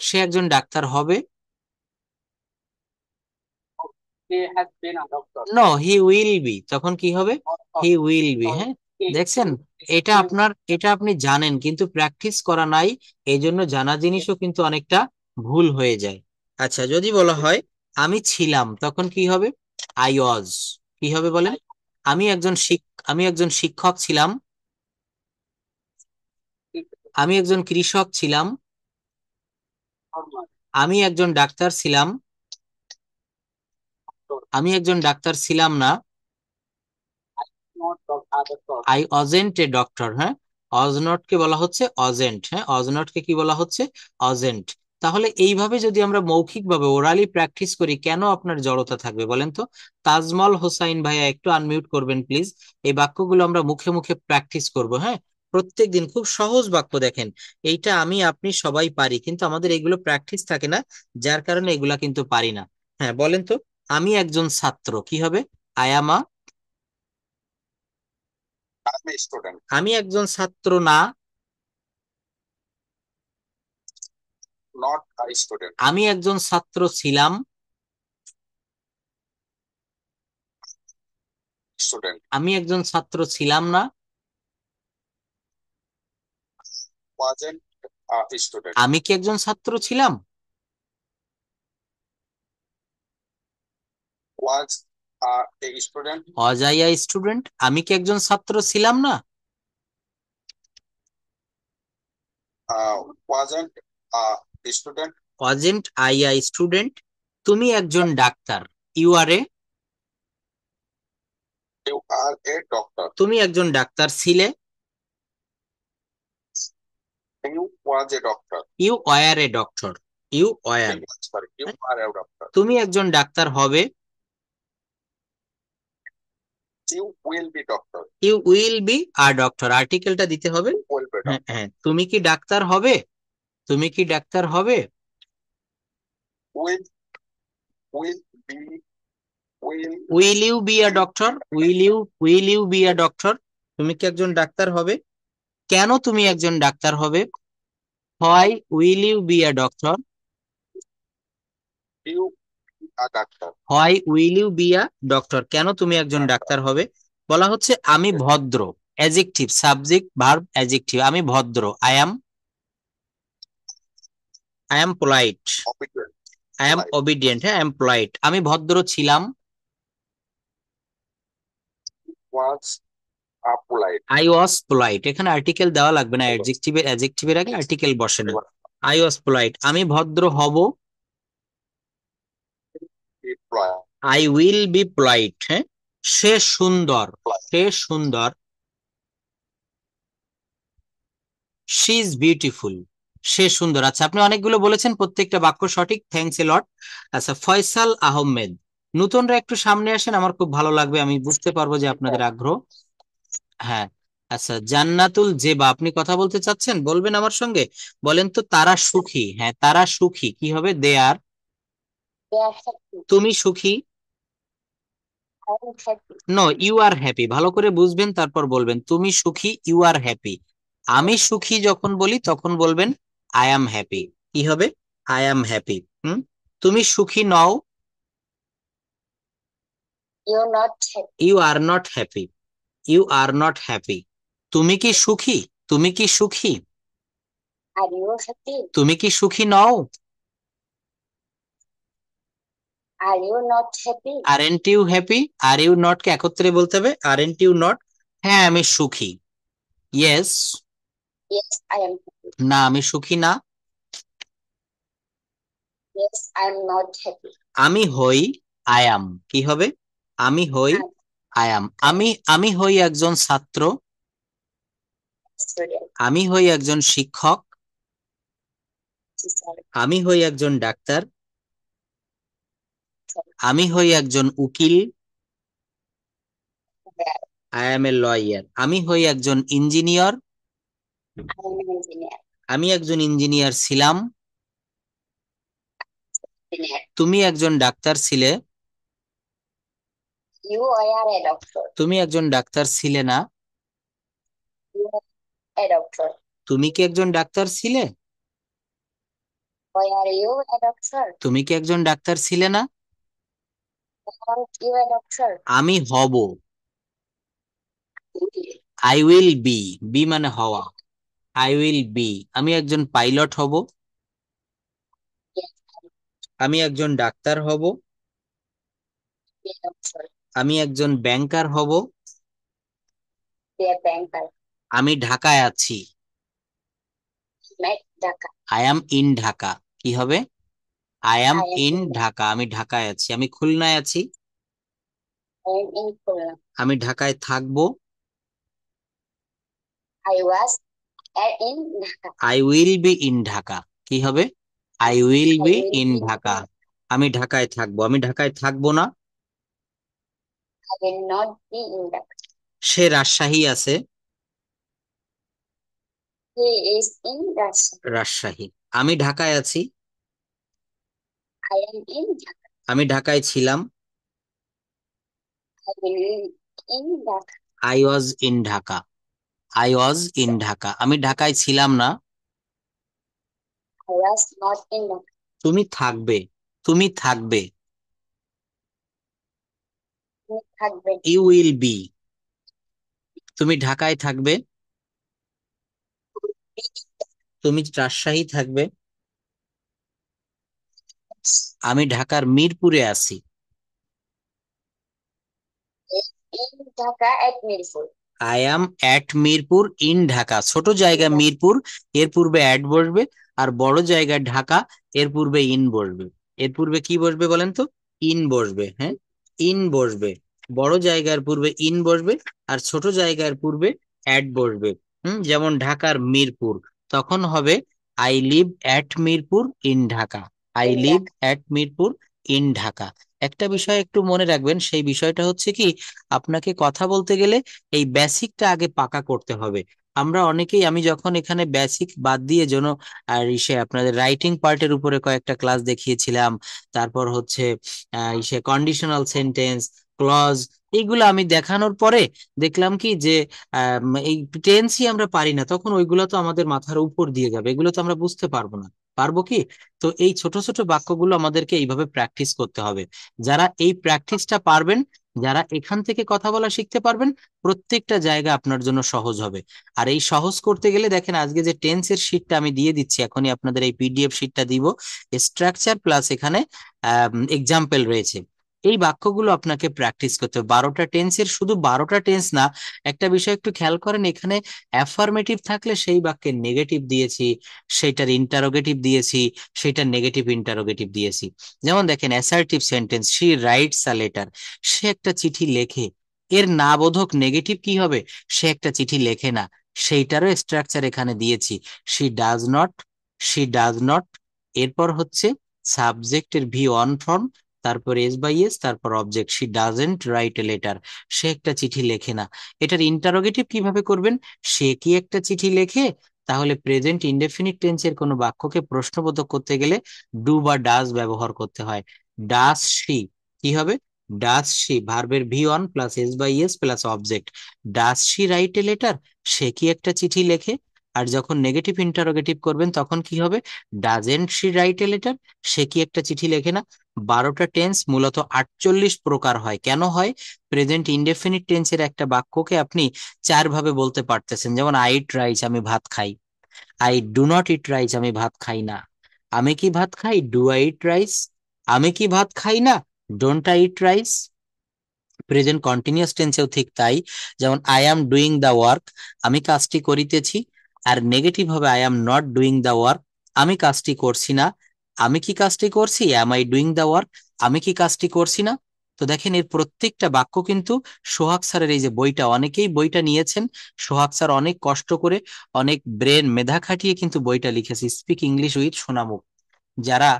সে একজন ডাক্তার হবে, নো হি উইল বি। তখন কি হবে? He will be. হ্যাঁ, দেখছেন, এটা আপনি জানেন কিন্তু প্র্যাকটিস করা নাই, এই জন্য জানা জিনিসও কিন্তু অনেকটা ভুল হয়ে যায়। আচ্ছা, যদি বলা হয় আমি ছিলাম, তখন কি হবে? I was. কি হবে বলেন? আমি একজন শিক্ষক ছিলাম, আমি একজন কৃষক ছিলাম, আমি একজন ডাক্তার ছিলাম, আমি একজন ডাক্তার ছিলাম না, আই অজেন্ট এ ডক্টর। হ্যাঁ, অজ নট কে বলা হচ্ছে অজেন্ট। হ্যাঁ, অজ নট কে কি বলা হচ্ছে? অজেন্ট। তাহলে এইভাবে যদি আমরা মৌখিকভাবে ওরালি প্র্যাকটিস করি, কেন আপনার জড়তা থাকবে বলেন তো? তাজমল হোসাইন ভাইয়া, একটু আনমিউট করবেন প্লিজ। এই বাক্যগুলো আমরা মুখে মুখে প্র্যাকটিস করব, হ্যাঁ, প্রত্যেকদিন। খুব সহজ বাক্য, দেখেন এইটা আমি আপনি সবাই পারি, কিন্তু আমাদের এগুলো প্র্যাকটিস থাকে না, যার কারণে এগুলা কিন্তু পারি না। হ্যাঁ, বলেন তো। আমি একজন ছাত্র, কি হবে? I am a, I'm a student, আমি একজন ছাত্র না, not a student. আমি একজন ছাত্র ছিলাম, Student আমি একজন ছাত্র ছিলাম না, wasn't a student. আমি কি একজন ছাত্র ছিলাম? Was a student. অজাইয়া স্টুডেন্ট, আমি কি একজন ছাত্র ছিলাম না? Wasn't a student. Wasn't I a student. তুমি একজন ডাক্তার, you are a, You are a doctor. তুমি একজন ডাক্তার ছিলে, You was a doctor. You were a doctor, you were. Sorry, you are a doctor. তুমি একজন ডাক্তার হবে, You will be doctor. You will be a doctor. আর্টিকেলটা দিতে হবে। Will be হ্যাঁ doctor. হ্যাঁ, তুমি কি ডাক্তার হবে? তুমি কি ডাক্তার হবে? Will be will will you be a doctor? Will you be a doctor? তুমি কি একজন ডাক্তার হবে? কেন তুমি একজন ডাক্তার হবে? Why will you be a doctor? you a doctor? Why will you be a doctor, কেন তুমি একজন ডাক্তার হবে? বলা হচ্ছে আমি ভদ্র, অ্যাডজেক্টিভ, সাবজেক্ট ভার্ব অ্যাডজেক্টিভ, আমি ভদ্র। I am polite, Obedient. I am Polite. Obedient, হ্যাঁ, আই এম পোলাইট। আমি ভদ্র ছিলাম, Was a polite. I was polite. এখানে আর্টিকেল দেওয়া লাগবে না, অ্যাডজেক্টিভের আগে আর্টিকেল বসে না। আই ওয়াজ পোলাইট, আমি ভদ্র হব, Be polite. I will B polite. হ্যাঁ, সে সুন্দর, সে সুন্দর, শি ইজ বিউটিফুল, সে সুন্দর। আচ্ছা, আপনি অনেকগুলো বলেছেন, প্রত্যেকটা বাক্য সঠিক, থ্যাঙ্কস এ লট। আচ্ছা, ফয়সাল আহমেদ, নতুনরা একটু সামনে আসেন, আমার খুব ভালো লাগবে, আমি বুঝতে পারবো যে আপনাদের আগ্রহ। হ্যাঁ, আচ্ছা, জান্নাতুল জেবা, আপনি কথা বলতে চাচ্ছেন, বলবেন আমার সঙ্গে? বলেন তো, তারা সুখী। হ্যাঁ, তারা সুখী, কি হবে? দে আর। They are happy. তুমি সুখী? I am happy. No, you are happy. ভালো করে বুঝবেন, তারপর বলবেন তুমি সুখী, ইউ আর হ্যাপি। আমি সুখী যখন বলি তখন বলবেন আই অ্যাম হ্যাপি। কি হবে? I am happy. তুমি সুখী নও, You are not happy. You are not happy, you are not happy. তুমি কি সুখী? তুমি কি সুখী? Are you happy? তুমি কি সুখী নও? Are you not happy? Aren't you happy? Are you not কে একত্রে বলতে হবে, আরএন্ট ইউ নট? হ্যাঁ, আমি সুখী। Yes. Yes, I am happy. না, আমি সুখী না। Yes, I am not happy. আমি হই, আই অ্যাম। কি হবে? আমি হই, I am আই অ্যাম। আমি হই একজন ছাত্র, student. আমি হই একজন শিক্ষক, Teacher. আমি হই একজন ডাক্তার, আমি হই একজন উকিল, There. I am a lawyer. আমি হই একজন engineer, I am an engineer. আমি একজন ইঞ্জিনিয়ার ছিলাম। Engineer. তুমি একজন ডাক্তার ছিলে, You are a doctor. তুমি একজন ডাক্তার ছিলে না। You are a doctor. তুমি কি একজন ডাক্তার ছিলে? Why are you a doctor? তুমি কি একজন ডাক্তার ছিলে না? Aren't you a doctor? আমি হব, You will. I will be, be মানে হওয়া, আই উইল বি। আমি একজন পাইলট হব, Yes, আমি একজন ডাক্তার হব, be a doctor. আমি একজন ব্যাংকার হব, Be a banker. আমি ঢাকায় আছি, Make Dhaka. I am in Dhaka. কি হবে? I am I am in in Dhaka, আমি ঢাকায় আছি। আমি খুলনায় আছি, I am in Khulna. আমি ঢাকায় থাকবো, I was in Dhaka. I will be in Dhaka. কি হবে? I will I be will in be Dhaka. in. আমি ঢাকায় থাকবো, আমি ঢাকায় থাকবো না। I will not be in Dhaka. সে রাজশাহী আছে, He is in Rajasthan. Rajshahi. আমি ঢাকায় আছি, I am in Dhaka. আমি ঢাকায় ছিলাম, I will in Dhaka. I was in Dhaka, I was in Dhaka. আমি ঢাকায় ছিলাম না। I was not in Dhaka. তুমি থাকবে, তুমি থাকবে, You থাকবে। You will be. তুমি ঢাকায় থাকবে, তুমি রাজশাহী থাকবে। আমি ঢাকার মিরপুরে আছি, In Dhaka at Mirpur. I am at Mirpur in Dhaka. ছোট জায়গা ঢাকা। মিরপুর, এর পূর্বে অ্যাট বসবে, আর বড় জায়গা ঢাকা, এর পূর্বে ইন বসবে। এর পূর্বে কি বসবে বলেন তো? ইন বসবে। হ্যাঁ, ইন বসবে। বড় জায়গার পূর্বে ইন বসবে, আর ছোট জায়গার পূর্বে অ্যাট বসবে। যেমন ঢাকার মিরপুর, তখন হবে I live at Mirpur in Dhaka, I In live at Mirpur in Dhaka. একটা বিষয় একটু মনে রাখবেন, সেই বিষয়টা হচ্ছে কি, আপনাকে কথা বলতে গেলে এই বেসিকটা আগে পাকা করতে হবে। আমরা অনেকেই, আমি যখন এখানে বেসিক বাদ দিয়ে যেন আর ইসে আপনাদের রাইটিং পার্টের উপরে কয়েকটা ক্লাস দেখিয়েছিলাম, তারপর হচ্ছে ইসে কন্ডিশনাল সেন্টেন্স, ক্লজ, এইগুলো আমি দেখানোর পরে দেখলাম কি যে এই টেন্সই আমরা পারি না, তখন ওইগুলো তো আমাদের মাথার উপর দিয়ে যাবে, এগুলো তো আমরা বুঝতে পারবো না। পারবো কি? তো এই ছোট ছোট বাক্যগুলো আমাদেরকে এইভাবে প্র্যাকটিস করতে হবে। যারা এই প্র্যাকটিসটা পারবেন, যারা এখান থেকে কথা বলা শিখতে পারবেন, প্রত্যেকটা জায়গা আপনার জন্য সহজ হবে। আর এই সহজ করতে গেলে দেখেন, আজকে যে টেন্সের শিটটা আমি দিয়ে দিচ্ছি, এখনই আপনাদের এই পিডিএফ শিটটা দিব, স্ট্রাকচার প্লাস এখানে এক্সাম্পল রয়েছে। এই বাক্যগুলো আপনাকে প্র্যাকটিস করতে হবে। 12টা টেন্সের, শুধু 12টা টেন্স না, একটা বিষয় একটু খেয়াল করেন, এখানে অ্যাফার্মেটিভ থাকলে সেই বাক্যের নেগেটিভ দিয়েছি, সেইটার ইন্টারোগেটিভ দিয়েছি, সেইটার নেগেটিভ ইন্টারোগেটিভ দিয়েছি। যেমন দেখেন assertive sentence, she writes a letter, সে একটা চিঠি লেখে, এর না বোধক নেগেটিভ কি হবে? সে একটা চিঠি লেখে না, সেইটারও স্ট্রাকচার এখানে দিয়েছি। She does not, she does not, এরপর হচ্ছে সাবজেক্টের ভি অন ফর্ম, তারপর এস বাই এস, তারপর object, she doesn't write a letter, সে একটা চিঠি লেখে না। এটার ইন্টারোগেটিভ কিভাবে করবেন? সে কি একটা চিঠি লেখে? তাহলে প্রেজেন্ট ইনডেফিনিট টেন্সের কোনো বাক্যকে প্রশ্নবোধক করতে গেলে ডু বা ডাজ ব্যবহার করতে হয়। ডাস শি কি হবে? ডাস শি, ভার্বের V one plus S by S plus object, does she write a letter, সে কি একটা চিঠি লেখে? আর যখন নেগেটিভ ইন্টারোগেটিভ করবেন তখন কি হবে? Doesn't she write a letter, সে কি একটা চিঠি লেখে না। 12টা টেন্স মূলত 48 প্রকার হয়। কেন হয়? প্রেজেন্ট ইনডেফিনিট টেন্সের একটা বাক্যকে আপনি 4 ভাবে বলতে পারতেছেন। যেমন আই ইট রাইস, আমি ভাত খাই। I do not eat rice, আমি ভাত খাই না। আমি কি ভাত খাই? Do I eat rice. আমি কি ভাত খাই না? Don't I eat rice. Present continuous টেন্সেও ঠিক তাই। যেমন I am doing the work, আমি কাজটি করিতেছি। আর নেগেটিভ হবে I am not doing the work, আমি কাজটি করছি না। আমি কি কাজটি করছি? Am I doing the work, আমি কি কাজটি করছি না। তো দেখেন এর প্রত্যেকটা বাক্য কিন্তু সোহাগ স্যারের এই যে বইটা, অনেকেই বইটা নিয়েছেন, সোহাগ স্যার অনেক কষ্ট করে, অনেক ব্রেন মেধা খাটিয়ে কিন্তু বইটা লিখেছে, স্পিক ইংলিশ উইথ সোনামুখ। যারা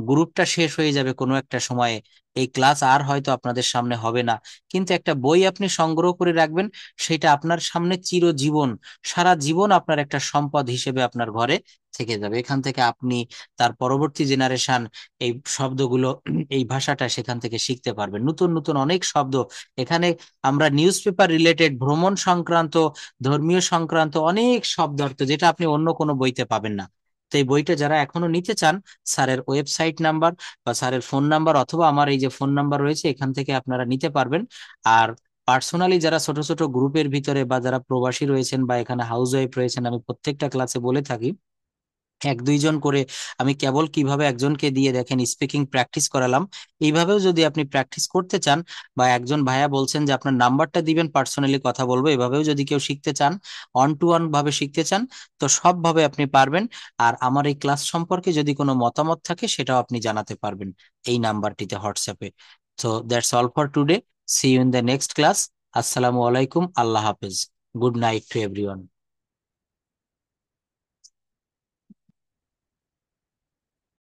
গ্রুপটা শেষ হয়ে যাবে কোনো একটা সময়ে, এই ক্লাস আর হয়তো আপনাদের সামনে হবে না, কিন্তু একটা বই আপনি সংগ্রহ করে রাখবেন, সেটা আপনার সামনে চিরজীবন, সারা জীবন আপনার একটা সম্পদ হিসেবে আপনার ঘরে থেকে যাবে। এখান থেকে আপনি, তার পরবর্তী জেনারেশন এই শব্দগুলো, এই ভাষাটা সেখান থেকে শিখতে পারবেন। নতুন নতুন অনেক শব্দ এখানে, আমরা নিউজ পেপার রিলেটেড, ভ্রমণ সংক্রান্ত, ধর্মীয় সংক্রান্ত অনেক শব্দার্থ, যেটা আপনি অন্য কোনো বইতে পাবেন না। তো এই বইটা যারা এখনো নিতে চান, স্যারের ওয়েবসাইট নাম্বার বা স্যারের ফোন নাম্বার অথবা আমার এই যে ফোন নাম্বার রয়েছে, এখান থেকে আপনারা নিতে পারবেন। আর পার্সোনালি যারা ছোট ছোট গ্রুপের ভিতরে, বা যারা প্রবাসী রয়েছেন বা এখানে হাউস ওয়াইফ রয়েছেন, আমি প্রত্যেকটা ক্লাসে বলে থাকি, 1-2 জন করে আমি কেবল কিভাবে একজনকে দিয়ে দেখেন স্পিকিং প্র্যাকটিস করালাম, এইভাবেও যদি আপনি প্র্যাকটিস করতে চান, বা একজন ভাইয়া বলছেন যে আপনার নাম্বারটা দিবেন, পার্সোনালি কথা বলবো, এভাবেও যদি কেউ শিখতে চান, 1-to-1 ভাবে শিখতে চান, তো সবভাবে আপনি পারবেন। আর আমার এই ক্লাস সম্পর্কে যদি কোনো মতামত থাকে, সেটাও আপনি জানাতে পারবেন এই নাম্বারটিতে, হোয়াটসঅ্যাপে। তো that's all for today, see you in the next class. আসসালামু আলাইকুম, আল্লাহ হাফেজ, গুড নাইট টু এভরিওয়ান।